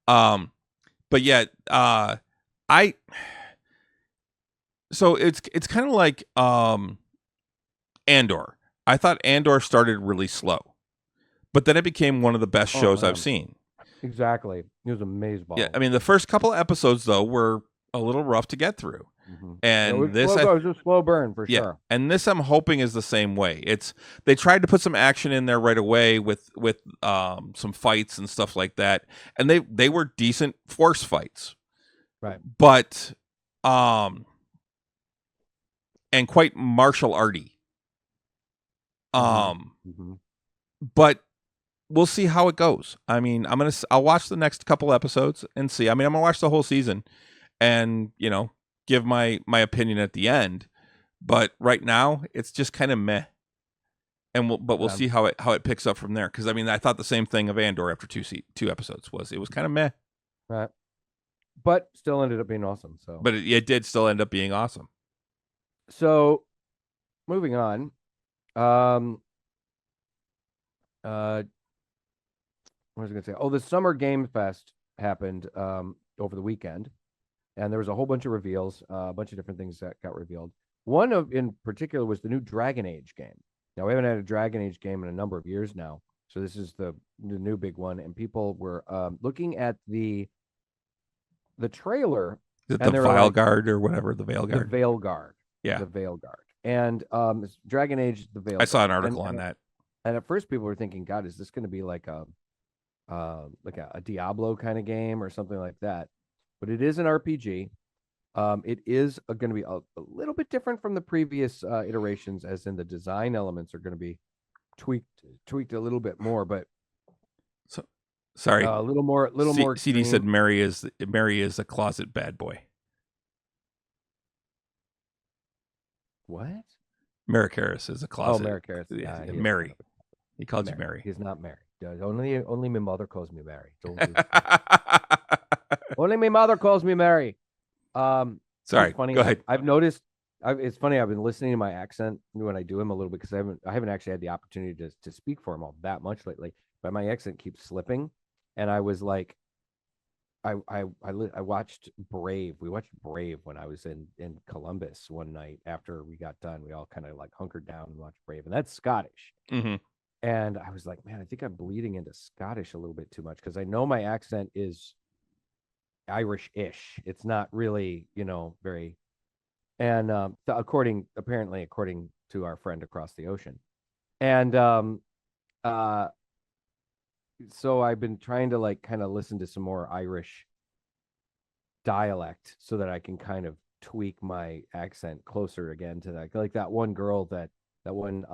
But yeah, so it's kind of like Andor. I thought Andor started really slow, but then it became one of the best shows I've seen. Exactly. It was amazing. Yeah, I mean, the first couple of episodes though were a little rough to get through. And it was this slow, it was a slow burn for sure. And this I'm hoping is the same way. They tried to put some action in there right away with some fights and stuff like that, and they were decent force fights, right? But and quite martial arty. But we'll see how it goes. I mean, I'll watch the next couple episodes and see. I mean, I'm gonna watch the whole season, and give my opinion at the end. But right now, it's just kind of meh. And we'll see how it picks up from there. Because I mean, I thought the same thing of Andor after two episodes. It was kind of meh, right? But still ended up being awesome. So, but it did still end up being awesome. So, moving on. What was I going to say? Oh, the Summer Game Fest happened over the weekend, and there was a whole bunch of reveals, a bunch of different things that got revealed. One in particular was the new Dragon Age game. Now, we haven't had a Dragon Age game in a number of years now, so this is the new big one. And people were looking at the trailer. Is it the Veil Guard or whatever? The Veil Guard. The Veil Guard. Yeah. The Veil Guard. And Dragon Age: The Veil. I saw an Guard. article on that. And at first, people were thinking, "God, is this going to be like a Diablo kind of game or something like that?" But it is an RPG. It is going to be a little bit different from the previous iterations, as in the design elements are going to be tweaked a little bit more. But So, sorry, a little more. CD green. said Mary is a closet bad boy. What? Merrick Harris is a closet. Merrick Harris. Yeah, Mary. He called you Mary. He's not Mary. Only my mother calls me Mary. Only my mother calls me Mary. Sorry. Funny. Go ahead. I've noticed. It's funny. I've been listening to my accent when I do him a little bit because I haven't actually had the opportunity to speak for him all that much lately. But my accent keeps slipping, and I was like, I watched Brave. We watched Brave when I was in Columbus one night after we got done. We all kind of like hunkered down and watched Brave, and that's Scottish. Mm-hmm. And I was like, man, I think I'm bleeding into Scottish a little bit too much because I know my accent is Irish-ish. It's not really, very. And according to our friend across the ocean, and so I've been trying to like kind of listen to some more Irish dialect so that I can kind of tweak my accent closer again to that. Like that one girl that one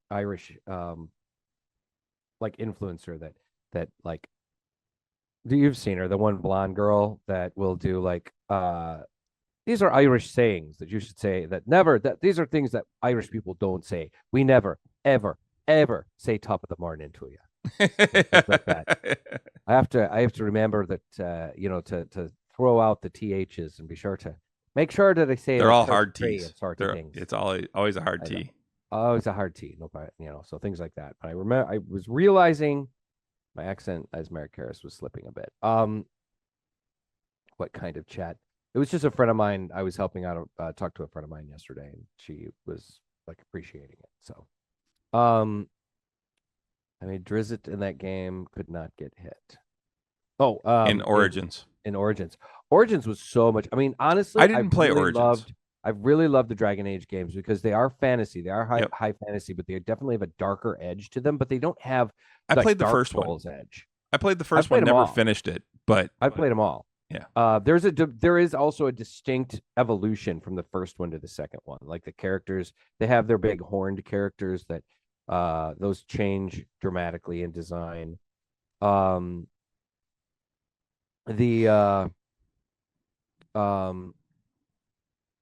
Irish like influencer that like you've seen her, the one blonde girl that will do like these are Irish sayings that you should say that these are things that Irish people don't say. We never, ever, ever say top of the morning to you. Like that. I have to remember that to throw out the THs and be sure to make sure that I say they're all hard T's. Things. It's always a hard T. Oh, it's a hard T. No, so things like that. But I was realizing my accent as Merrick Harris was slipping a bit. What kind of chat? It was just a friend of mine. I was helping out, talk to a friend of mine yesterday, and she was like appreciating it. So, I mean, Drizzt in that game could not get hit. Oh, in Origins. In Origins was so much. I mean, honestly, I didn't play Origins. I've really loved the Dragon Age games because they are fantasy. They are high fantasy, but they definitely have a darker edge to them. But they don't have. I played the first one. Edge. I played the first one. Never finished it, but I played them all. Yeah. There is also a distinct evolution from the first one to the second one. Like the characters, they have their big horned characters that those change dramatically in design.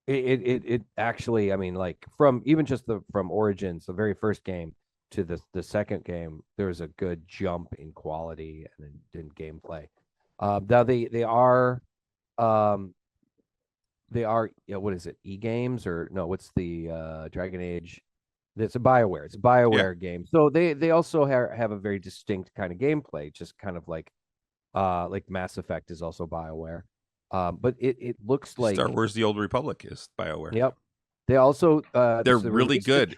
It actually, I mean, like from Origins, the very first game to the second game, there's a good jump in quality and in gameplay. Now they are what is it, e-games or no, what's the Dragon Age? It's a BioWare game, so they also have a very distinct kind of gameplay, just kind of like Mass Effect is also BioWare, but it looks like Star Wars: The Old Republic is BioWare. Yep, they also they're really good.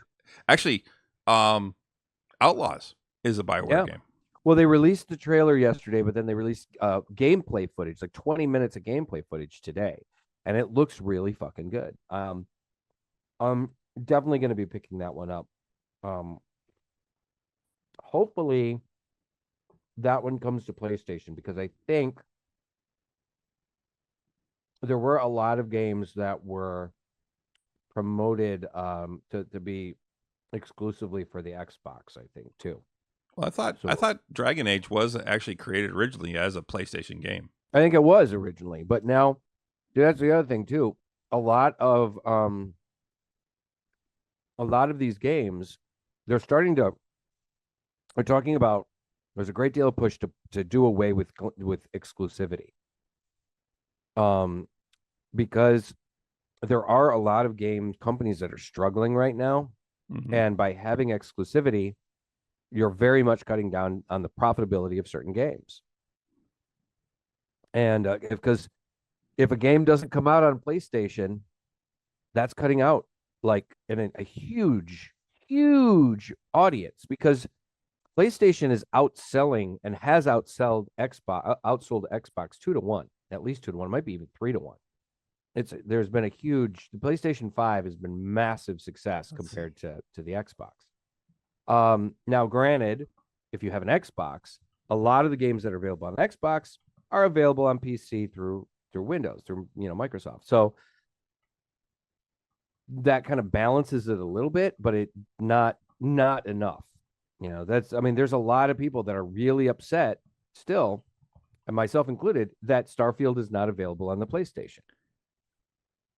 Actually, Outlaws is a BioWare game. Well, they released the trailer yesterday, but then they released gameplay footage, like 20 minutes of gameplay footage today, and it looks really fucking good. I'm definitely going to be picking that one up. Hopefully, that one comes to PlayStation because I think there were a lot of games that were promoted to be exclusively for the Xbox, I think, too. Well, I thought Dragon Age was actually created originally as a PlayStation game. I think it was originally, but now that's the other thing too. A lot of these games, they're talking about. There's a great deal of push to do away with exclusivity. Because there are a lot of game companies that are struggling right now, and by having exclusivity, you're very much cutting down on the profitability of certain games. And because if a game doesn't come out on PlayStation, that's cutting out like a huge audience, because PlayStation is outselling and has outsold Xbox 2-1, at least 2-1, might be even 3-1. there's been the PlayStation 5 has been massive success compared to the Xbox. Now granted, if you have an Xbox, a lot of the games that are available on Xbox are available on PC through Windows, through Microsoft. So that kind of balances it a little bit, but it not enough. There's a lot of people that are really upset still, and myself included, that Starfield is not available on the PlayStation.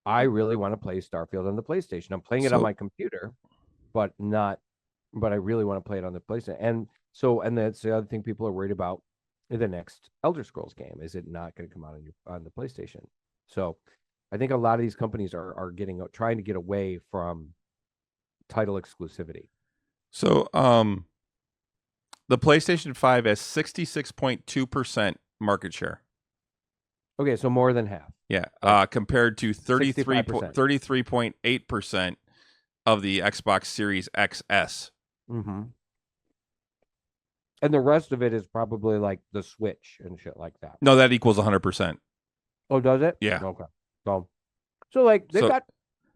I really want to play Starfield on the PlayStation. I'm playing it on my computer, but I really want to play it on the PlayStation. And that's the other thing people are worried about the next Elder Scrolls game. Is it not going to come out on the PlayStation? So I think a lot of these companies are trying to get away from title exclusivity. So the PlayStation 5 has 66.2% market share. Okay, so more than half. Yeah, compared to 33.8% of the Xbox Series XS. Mm-hmm. And the rest of it is probably like the Switch and shit like that. No, that equals 100%. Oh, does it? Yeah. Okay. So like they got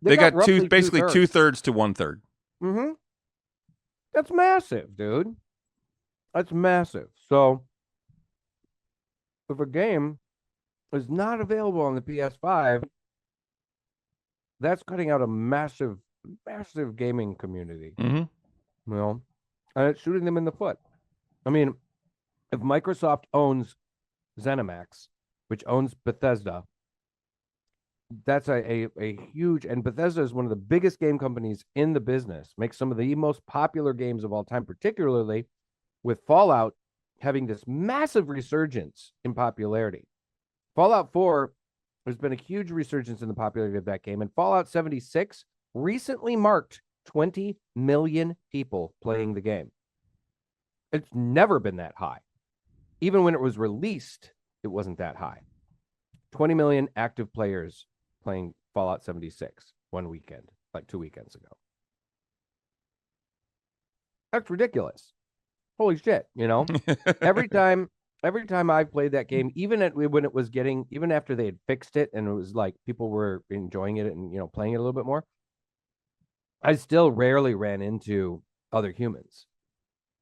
basically 2/3 to 1/3. Mm-hmm. That's massive, dude. That's massive. So if a game is not available on the PS5, that's cutting out a massive gaming community. Mm-hmm. And it's shooting them in the foot. I mean, if Microsoft owns ZeniMax, which owns Bethesda, that's a huge, and Bethesda is one of the biggest game companies in the business, makes some of the most popular games of all time, particularly with Fallout having this massive resurgence in popularity. Fallout 4, there's been a huge resurgence in the popularity of that game, and Fallout 76 recently marked 20 million people playing the game. It's never been that high. Even when it was released, it wasn't that high. 20 million active players playing Fallout 76 one weekend, like 2 weekends ago. That's ridiculous. Holy shit, Every time I played that game, even when it was even after they had fixed it and it was like people were enjoying it and playing it a little bit more, I still rarely ran into other humans.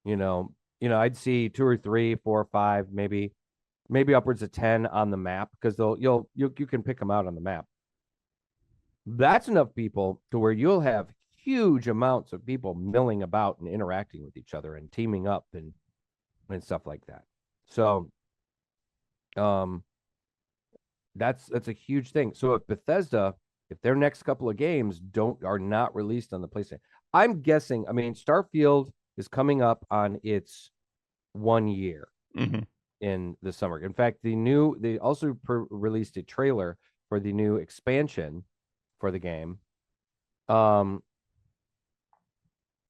I'd see 2 or 3, 4 or 5, maybe upwards of 10 on the map, because you can pick them out on the map. That's enough people to where you'll have huge amounts of people milling about and interacting with each other and teaming up and stuff like that. So that's a huge thing. So if Bethesda, if their next couple of games are not released on the PlayStation, I'm guessing, Starfield is coming up on its 1 year in the summer. In fact, they also released a trailer for the new expansion for the game. And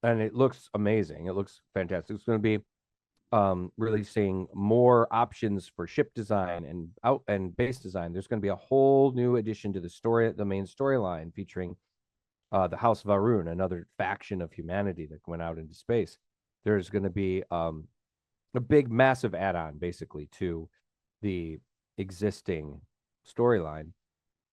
it looks amazing. It looks fantastic. It's going to be releasing more options for ship design and base design. There's going to be a whole new addition to the main storyline, featuring the House of Arun, another faction of humanity that went out into space. There's going to be a big, massive add-on, basically, to the existing storyline,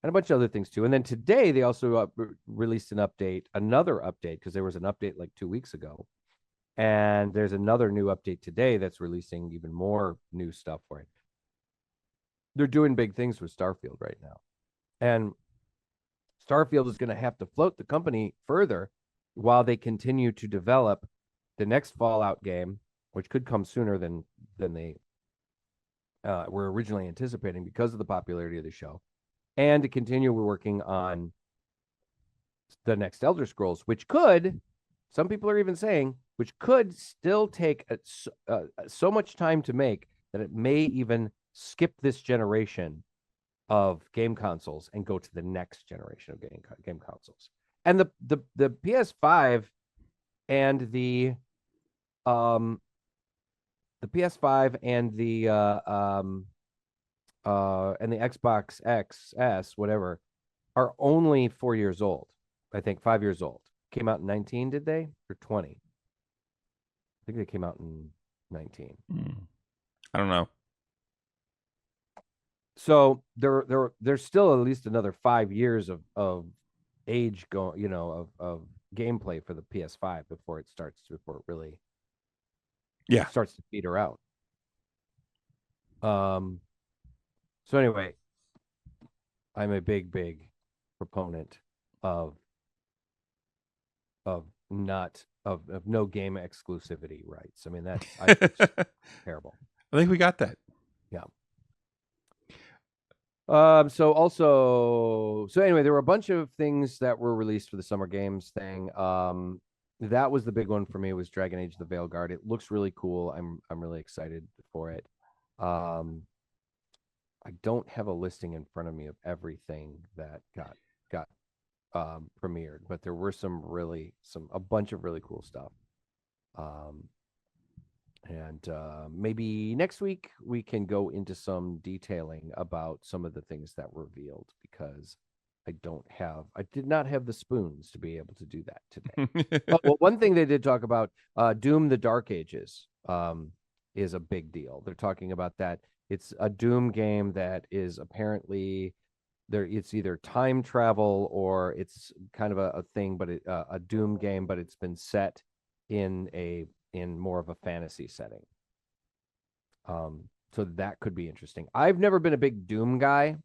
and a bunch of other things too. And then today they also released another update, because there was an update like 2 weeks ago, and there's another new update today that's releasing even more new stuff for it. They're doing big things with Starfield right now, and Starfield is going to have to float the company further while they continue to develop the next Fallout game, which could come sooner than they were originally anticipating because of the popularity of the show, and to continue working on the next Elder Scrolls, which could, some people are even saying, which could still take so much time to make that it may even skip this generation of game consoles and go to the next generation of game consoles. And the PS5 and the PS5 and the Xbox XS, whatever, are only 4 years old. I think 5 years old. Came out in 19, did they? Or 20? I think they came out in 19. I don't know. So there's still at least another 5 years of age going, of gameplay for the PS5 before it really Yeah. starts to peter out. So anyway, I'm a big proponent of no game exclusivity rights. I mean, I think it's terrible. I think we got that. Yeah. So anyway, there were a bunch of things that were released for the Summer Games thing. That was the big one for me, was Dragon Age: The Veilguard. It looks really cool. I'm really excited for it. I don't have a listing in front of me of everything that got premiered, but there were a bunch of really cool stuff. And maybe next week we can go into some detailing about some of the things that were revealed, because I did not have the spoons to be able to do that today. Well, one thing they did talk about, Doom: The Dark Ages, is a big deal. They're talking about that. It's a Doom game that is apparently it's either time travel or it's kind of a thing, but a Doom game, but it's been set in more of a fantasy setting. So that could be interesting. I've never been a big Doom guy.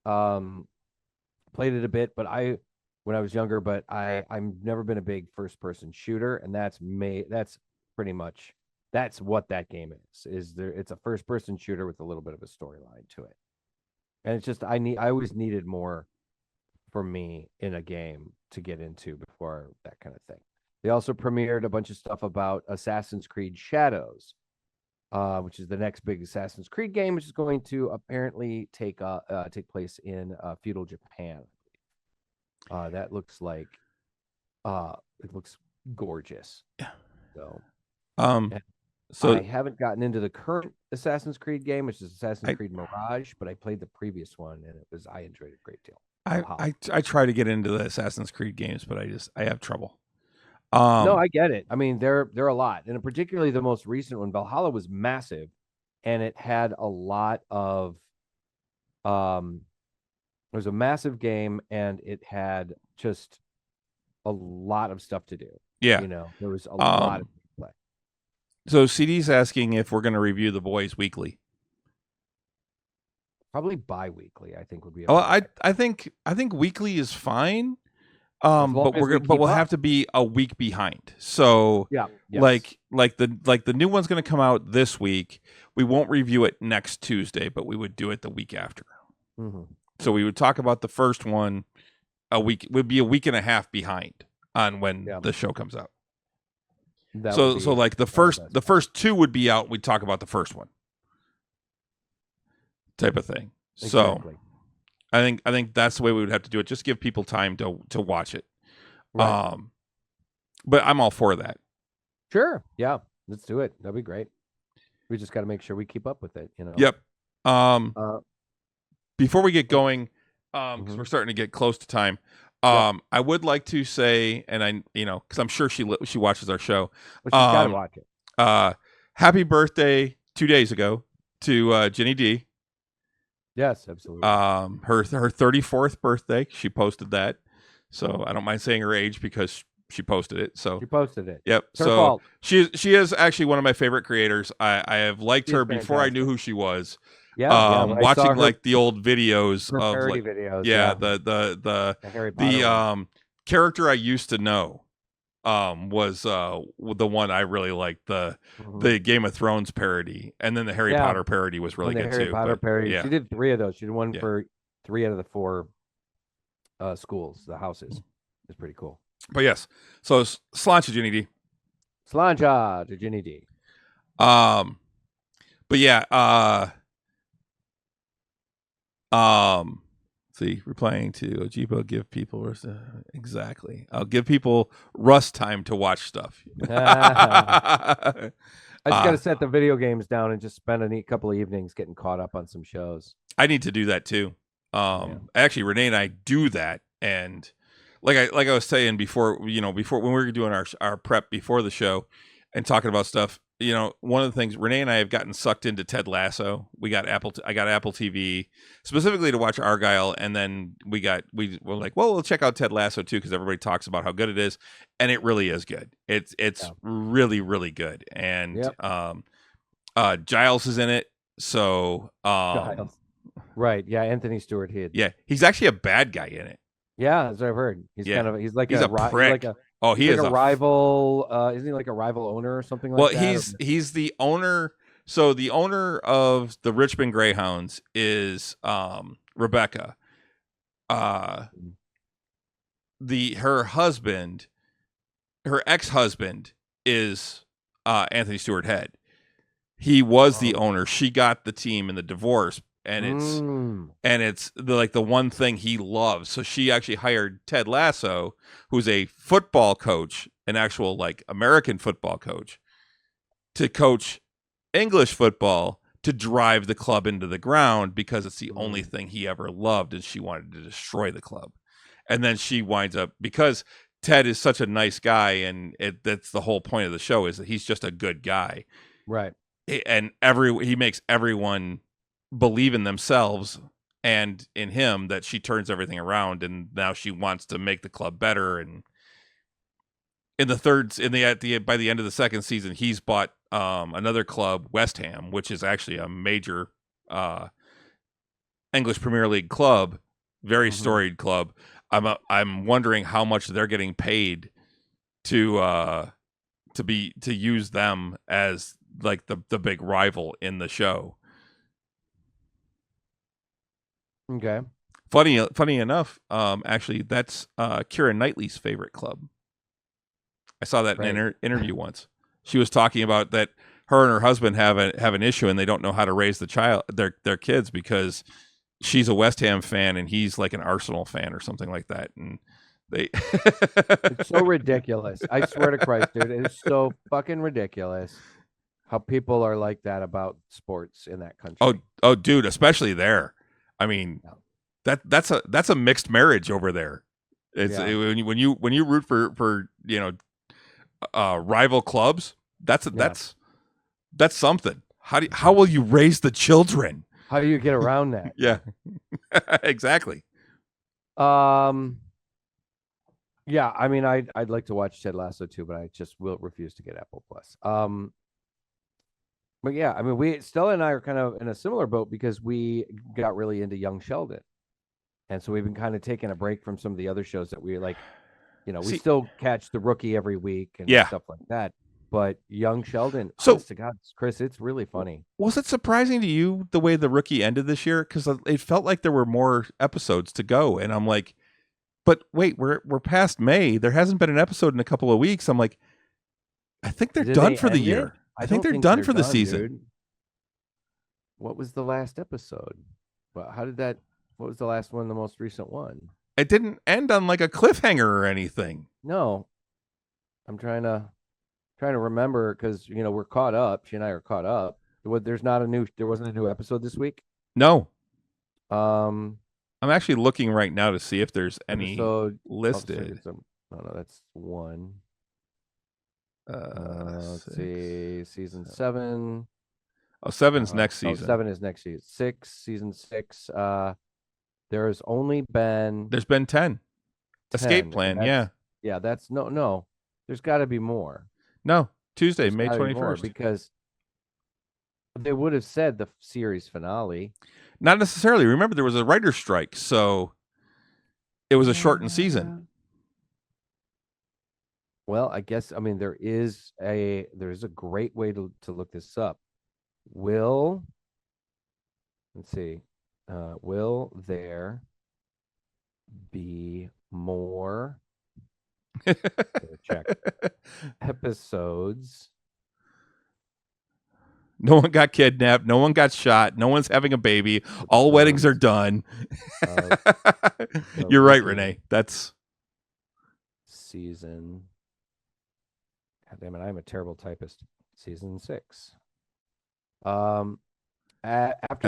Played it a bit, but when I was younger, but I've never been a big first person shooter, and that's pretty much what that game is. It's a first person shooter with a little bit of a storyline to it. And it's just I always needed more for me in a game to get into before that kind of thing. They also premiered a bunch of stuff about Assassin's Creed Shadows, which is the next big Assassin's Creed game, which is going to apparently take place in feudal Japan. That looks like it looks gorgeous. Yeah. So I haven't gotten into the current Assassin's Creed game, which is Assassin's Creed Mirage, but I played the previous one and I enjoyed it a great deal. I try to get into the Assassin's Creed games, but I have trouble. No, I get it. I mean, they're a lot, and particularly the most recent one, Valhalla, was massive, and it had a lot of it was a massive game, and it had just a lot of stuff to do. Yeah, there was a lot of play. So CD's asking if we're going to review The Boys weekly. Probably bi-weekly, I think would be. Okay. Well, I think weekly is fine. But we'll have to be a week behind. So yeah, yes. like the new one's going to come out this week. We won't review it next Tuesday, but we would do it the week after. Mm-hmm. So we would talk about the first one would be a week and a half behind on when the show comes out. So like the first two would be out. We'd talk about the first one, type of thing. Exactly. So I think that's the way we would have to do it. Just give people time to watch it. Right. But I'm all for that. Sure. Yeah. Let's do it. That'd be great. We just got to make sure we keep up with it. Yep. Before we get going, because we're starting to get close to time. I would like to say, and because I'm sure she watches our show. But she's got to watch it. Happy birthday 2 days ago to Jenny D. Yes, absolutely. Her 34th birthday. She posted that, so I don't mind saying her age because she posted it. So she posted it. Yep. It's her fault. She is actually one of my favorite creators. I have liked her before I knew who she was. Yeah. Watching like the old videos of parody videos. The Harry Potter character I used to know was the one I really liked, the Game of Thrones parody, and then the Harry Potter parody was really good Harry too. Potter parody. Yeah. She did 3 of those. She did one for 3 out of the 4 schools, the houses. It's pretty cool. But yes, so Sláinte Jenny D. Sláinte to Jenny D. But yeah, see, replying to Ojibo, give people exactly. I'll give people Russ time to watch stuff. I just got to set the video games down and just spend a couple of evenings getting caught up on some shows. I need to do that too. Actually, Renee and I do that, and like I was saying before when we were doing our prep before the show and talking about stuff, one of the things Renee and I have gotten sucked into Ted Lasso. I got Apple TV specifically to watch Argyle, and then we were like, well, we'll check out Ted Lasso too because everybody talks about how good it is, and it really is good. It's really really good, and Giles is in it, so Giles. Right? Yeah, Anthony Stewart Head. Yeah, he's actually a bad guy in it. Yeah, as I've heard, he's like he's a prick. He is a rival. Isn't he like a rival owner or something like that? Well, he's the owner. So the owner of the Richmond Greyhounds is Rebecca. Her ex-husband is Anthony Stewart Head. He was the owner. She got the team in the divorce, and it's the one thing he loves. So she actually hired Ted Lasso, who's a football coach, an actual American football coach, to coach English football, to drive the club into the ground because it's the only thing he ever loved, and she wanted to destroy the club. And then she winds up, because Ted is such a nice guy, and that's the whole point of the show, is that he's just a good guy. Right. And he makes everyone believe in themselves and in him, that she turns everything around, and now she wants to make the club better. And by the end of the second season, he's bought another club, West Ham, which is actually a major English Premier League club, very storied club. I'm wondering how much they're getting paid to use them as the big rival in the show. Okay. Funny enough, actually, that's Keira Knightley's favorite club. I saw that in an interview once. She was talking about that her and her husband have an issue, and they don't know how to raise their kids, because she's a West Ham fan and he's like an Arsenal fan or something like that. And it's so ridiculous. I swear to Christ, dude, it's so fucking ridiculous how people are like that about sports in that country. Oh, dude, especially there. I mean, that's a mixed marriage over there. It's when you root for rival clubs, that's something. How will you raise the children? How do you get around that? Yeah, exactly. Yeah, I mean, I'd like to watch Ted Lasso too, but I just will refuse to get Apple Plus. But yeah, I mean, Stella and I are kind of in a similar boat because we got really into Young Sheldon, and so we've been kind of taking a break from some of the other shows that we like. We still catch The Rookie every week and stuff like that. But Young Sheldon, honest to God, Chris, it's really funny. Was it surprising to you the way The Rookie ended this year? Because it felt like there were more episodes to go, and I'm like, but wait, we're past May. There hasn't been an episode in a couple of weeks. I'm like, I think they're done for the year. I think they're done for the season. Dude. What was the last episode? Well, what was the last one, the most recent one? It didn't end on like a cliffhanger or anything. No. I'm trying to remember, because we're caught up. She and I are caught up. There wasn't a new episode this week? No. I'm actually looking right now to see if there's any listed. No, that's one. Let's see, season 7. Oh, 7's next season. 7 is next season. Season 6. There's been 10. Escape Plan, yeah. Yeah, that's no. There's got to be more. No, Tuesday, May 21st. Because they would have said the series finale. Not necessarily. Remember, there was a writer's strike, so it was a shortened season. Well, I guess, there is a great way to look this up. Will there be more check episodes? No one got kidnapped. No one got shot. No one's having a baby. All weddings are done. You're right, Renee. That's season. God damn it, I'm a terrible typist. Season 6. After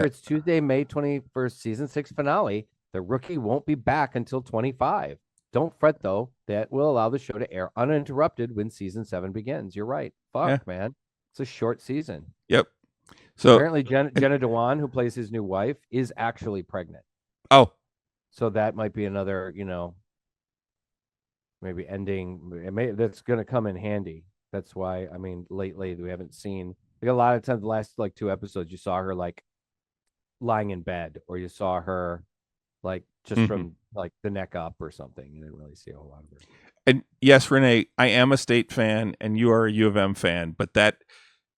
its Tuesday, May 21st, season 6 finale, The Rookie won't be back until 25. Don't fret, though. That will allow the show to air uninterrupted when season 7 begins. You're right. Fuck, man. It's a short season. Yep. So Apparently, Jenna Dewan, who plays his new wife, is actually pregnant. oh, So that might be another, maybe ending. That's going to come in handy. That's why, I mean, lately we haven't seen. Like a lot of times, the last like 2 episodes, you saw her like lying in bed, or you saw her like just from like the neck up or something. You didn't really see a whole lot of her. and yes, Renee, I am a State fan, and you are a U of M fan, but that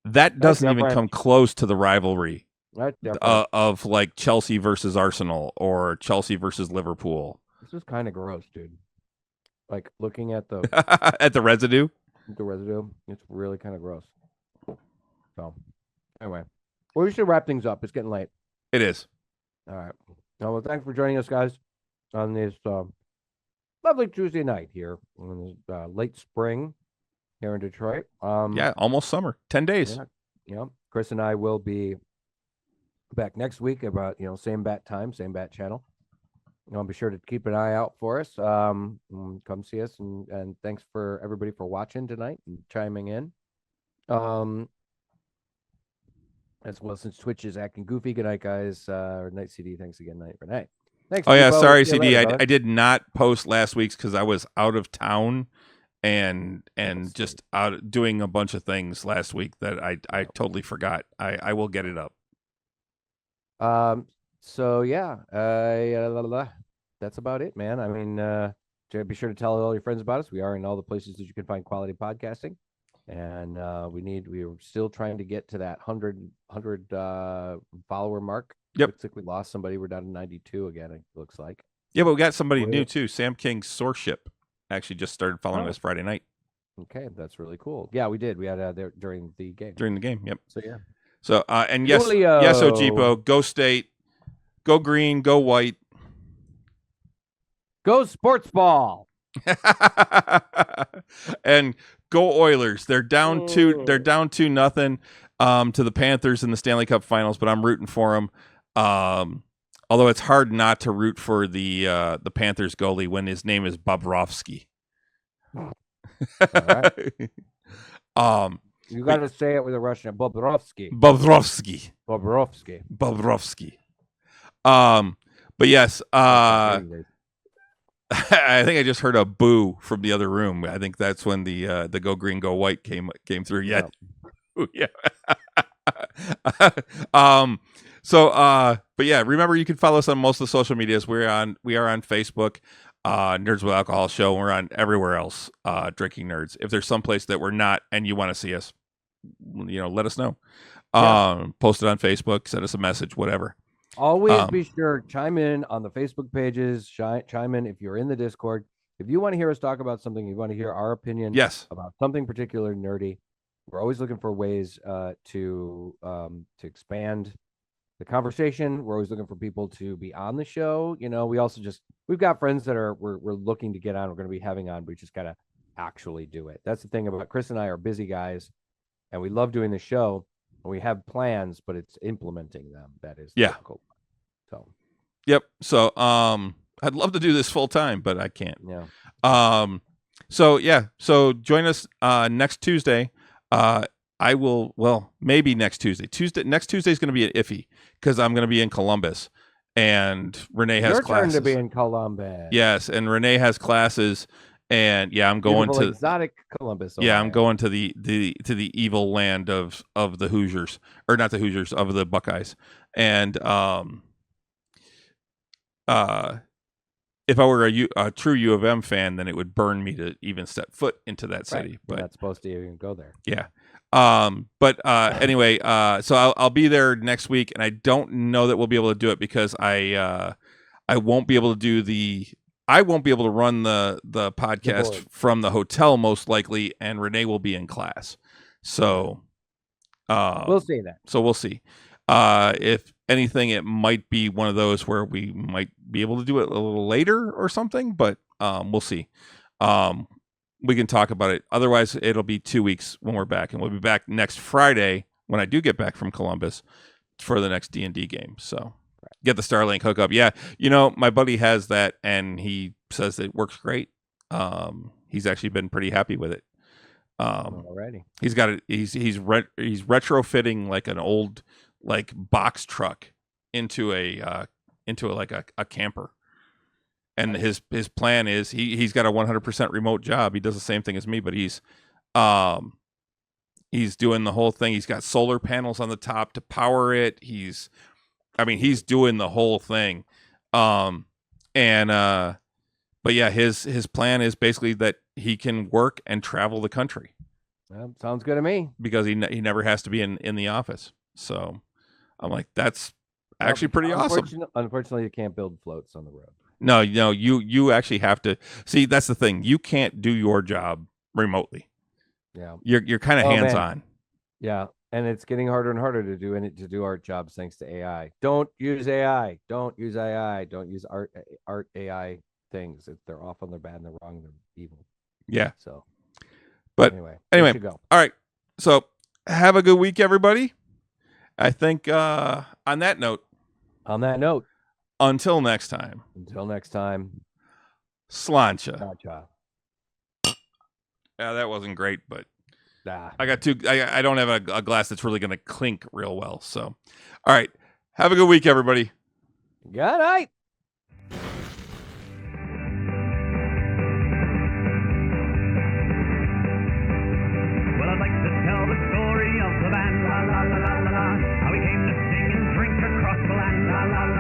doesn't even different. come close to the rivalry That's different. of like Chelsea versus Arsenal or Chelsea versus Liverpool. This is kind of gross, dude. Like looking at the At the residue. it's really kind of gross. So, anyway, well, we should wrap things up. It's getting late. It is. All right. Well, thanks for joining us, guys, on this lovely Tuesday night here in the late spring here in Detroit. Yeah, almost summer. 10 days. Yeah. Chris and I will be back next week about same bat time, same bat channel. Be sure to keep an eye out for us. Come see us, and thanks for everybody for watching tonight and chiming in. As well, since Twitch is acting goofy. Good night, guys. Night CD. Thanks again, night Renee. Thanks. Oh yeah, Depot. sorry See you CD. later, I did not post last week's because I was out of town and just out doing a bunch of things last week that I totally forgot. I will get it up. So yeah, that's about it, man. I mean, be sure to tell all your friends about us. We are in all the places that you can find quality podcasting, and we are still trying to get to that 100 follower mark. Yep. Looks like we lost somebody. We're down to 92 again. It looks like. Yeah, but we got somebody new too. Sam King's Sourceship actually just started following us Friday night. Okay, that's really cool. Yeah, we did. We had there during the game. Yep. So yeah. So and yes, Ojipo, go State, go green, go white, go sports ball, and go Oilers. They're down 2-0 to the Panthers in the Stanley Cup Finals, but I'm rooting for them. Although it's hard not to root for the Panthers goalie when his name is Bobrovsky. Right. You got to say it with a Russian. Bobrovsky. But yes, I think I just heard a boo from the other room. I think that's when the Go Green Go White came through. Yeah. Yeah. But yeah, remember you can follow us on most of the social medias. We are on Facebook, Nerds with Alcohol Show. We're on everywhere else, Drinking Nerds. If there's someplace that we're not and you want to see us, let us know. Post it on Facebook, send us a message, whatever. Always be sure, chime in on the Facebook pages, chime in if you're in the Discord. If you want to hear us talk about something, you want to hear our opinion about something particular nerdy, we're always looking for ways to expand the conversation. We're always looking for people to be on the show. We've got friends that we're looking to get on. We're going to be having on. We just got to actually do it. That's the thing about Chris and I are busy guys, and we love doing the show. And we have plans, but it's implementing them that is difficult. So, yep. So, I'd love to do this full time, but I can't. Yeah. So join us next Tuesday. I will. Well, maybe next Tuesday. Next Tuesday is going to be iffy because I'm going to be in Columbus, and Renee has classes. Your turn to be in Columbus. Yes, and Renee has classes, and I'm going to exotic Columbus. Ohio. Yeah, I'm going to the evil land of the Hoosiers, or not the Hoosiers, of the Buckeyes, and if I were a true U of M fan, then it would burn me to even step foot into that city. Right. But you're not supposed to even go there. Yeah. Anyway, so I'll be there next week, and I don't know that we'll be able to do it because I won't be able to run the podcast from the hotel most likely, and Renee will be in class. So we'll see that. So we'll see. If anything, it might be one of those where we might be able to do it a little later or something, but we'll see. We can talk about it. Otherwise, it'll be 2 weeks when we're back, and we'll be back next Friday when I do get back from Columbus for the next D&D game. So get the Starlink hookup. Yeah, my buddy has that, and he says it works great. He's actually been pretty happy with it. Alrighty. He's got it. He's retrofitting like an old like box truck into a camper. And his plan is he's got a 100% remote job. He does the same thing as me, but he's doing the whole thing. He's got solar panels on the top to power it. He's doing the whole thing. But yeah, his plan is basically that he can work and travel the country. Well, sounds good to me. Because he never has to be in the office. So I'm like, that's actually pretty awesome. Unfortunately, you can't build floats on the road. No, you actually have to see. That's the thing. You can't do your job remotely. Yeah, you're kind of hands on. Yeah, and it's getting harder and harder to do our jobs thanks to AI. Don't use AI. Don't use AI. Don't use art AI things. They're often they're bad and they're wrong and they're evil. Yeah. So, but anyway, go. All right. So have a good week, everybody. I think on that note. Until next time. Slancha. Yeah, that wasn't great, but I got I don't have a glass that's really going to clink real well. So, all right. Have a good week, everybody. Good night. Well, I'd like to tell the story of the band, la la la la la la, how we came to sing and drink across the land, la la la.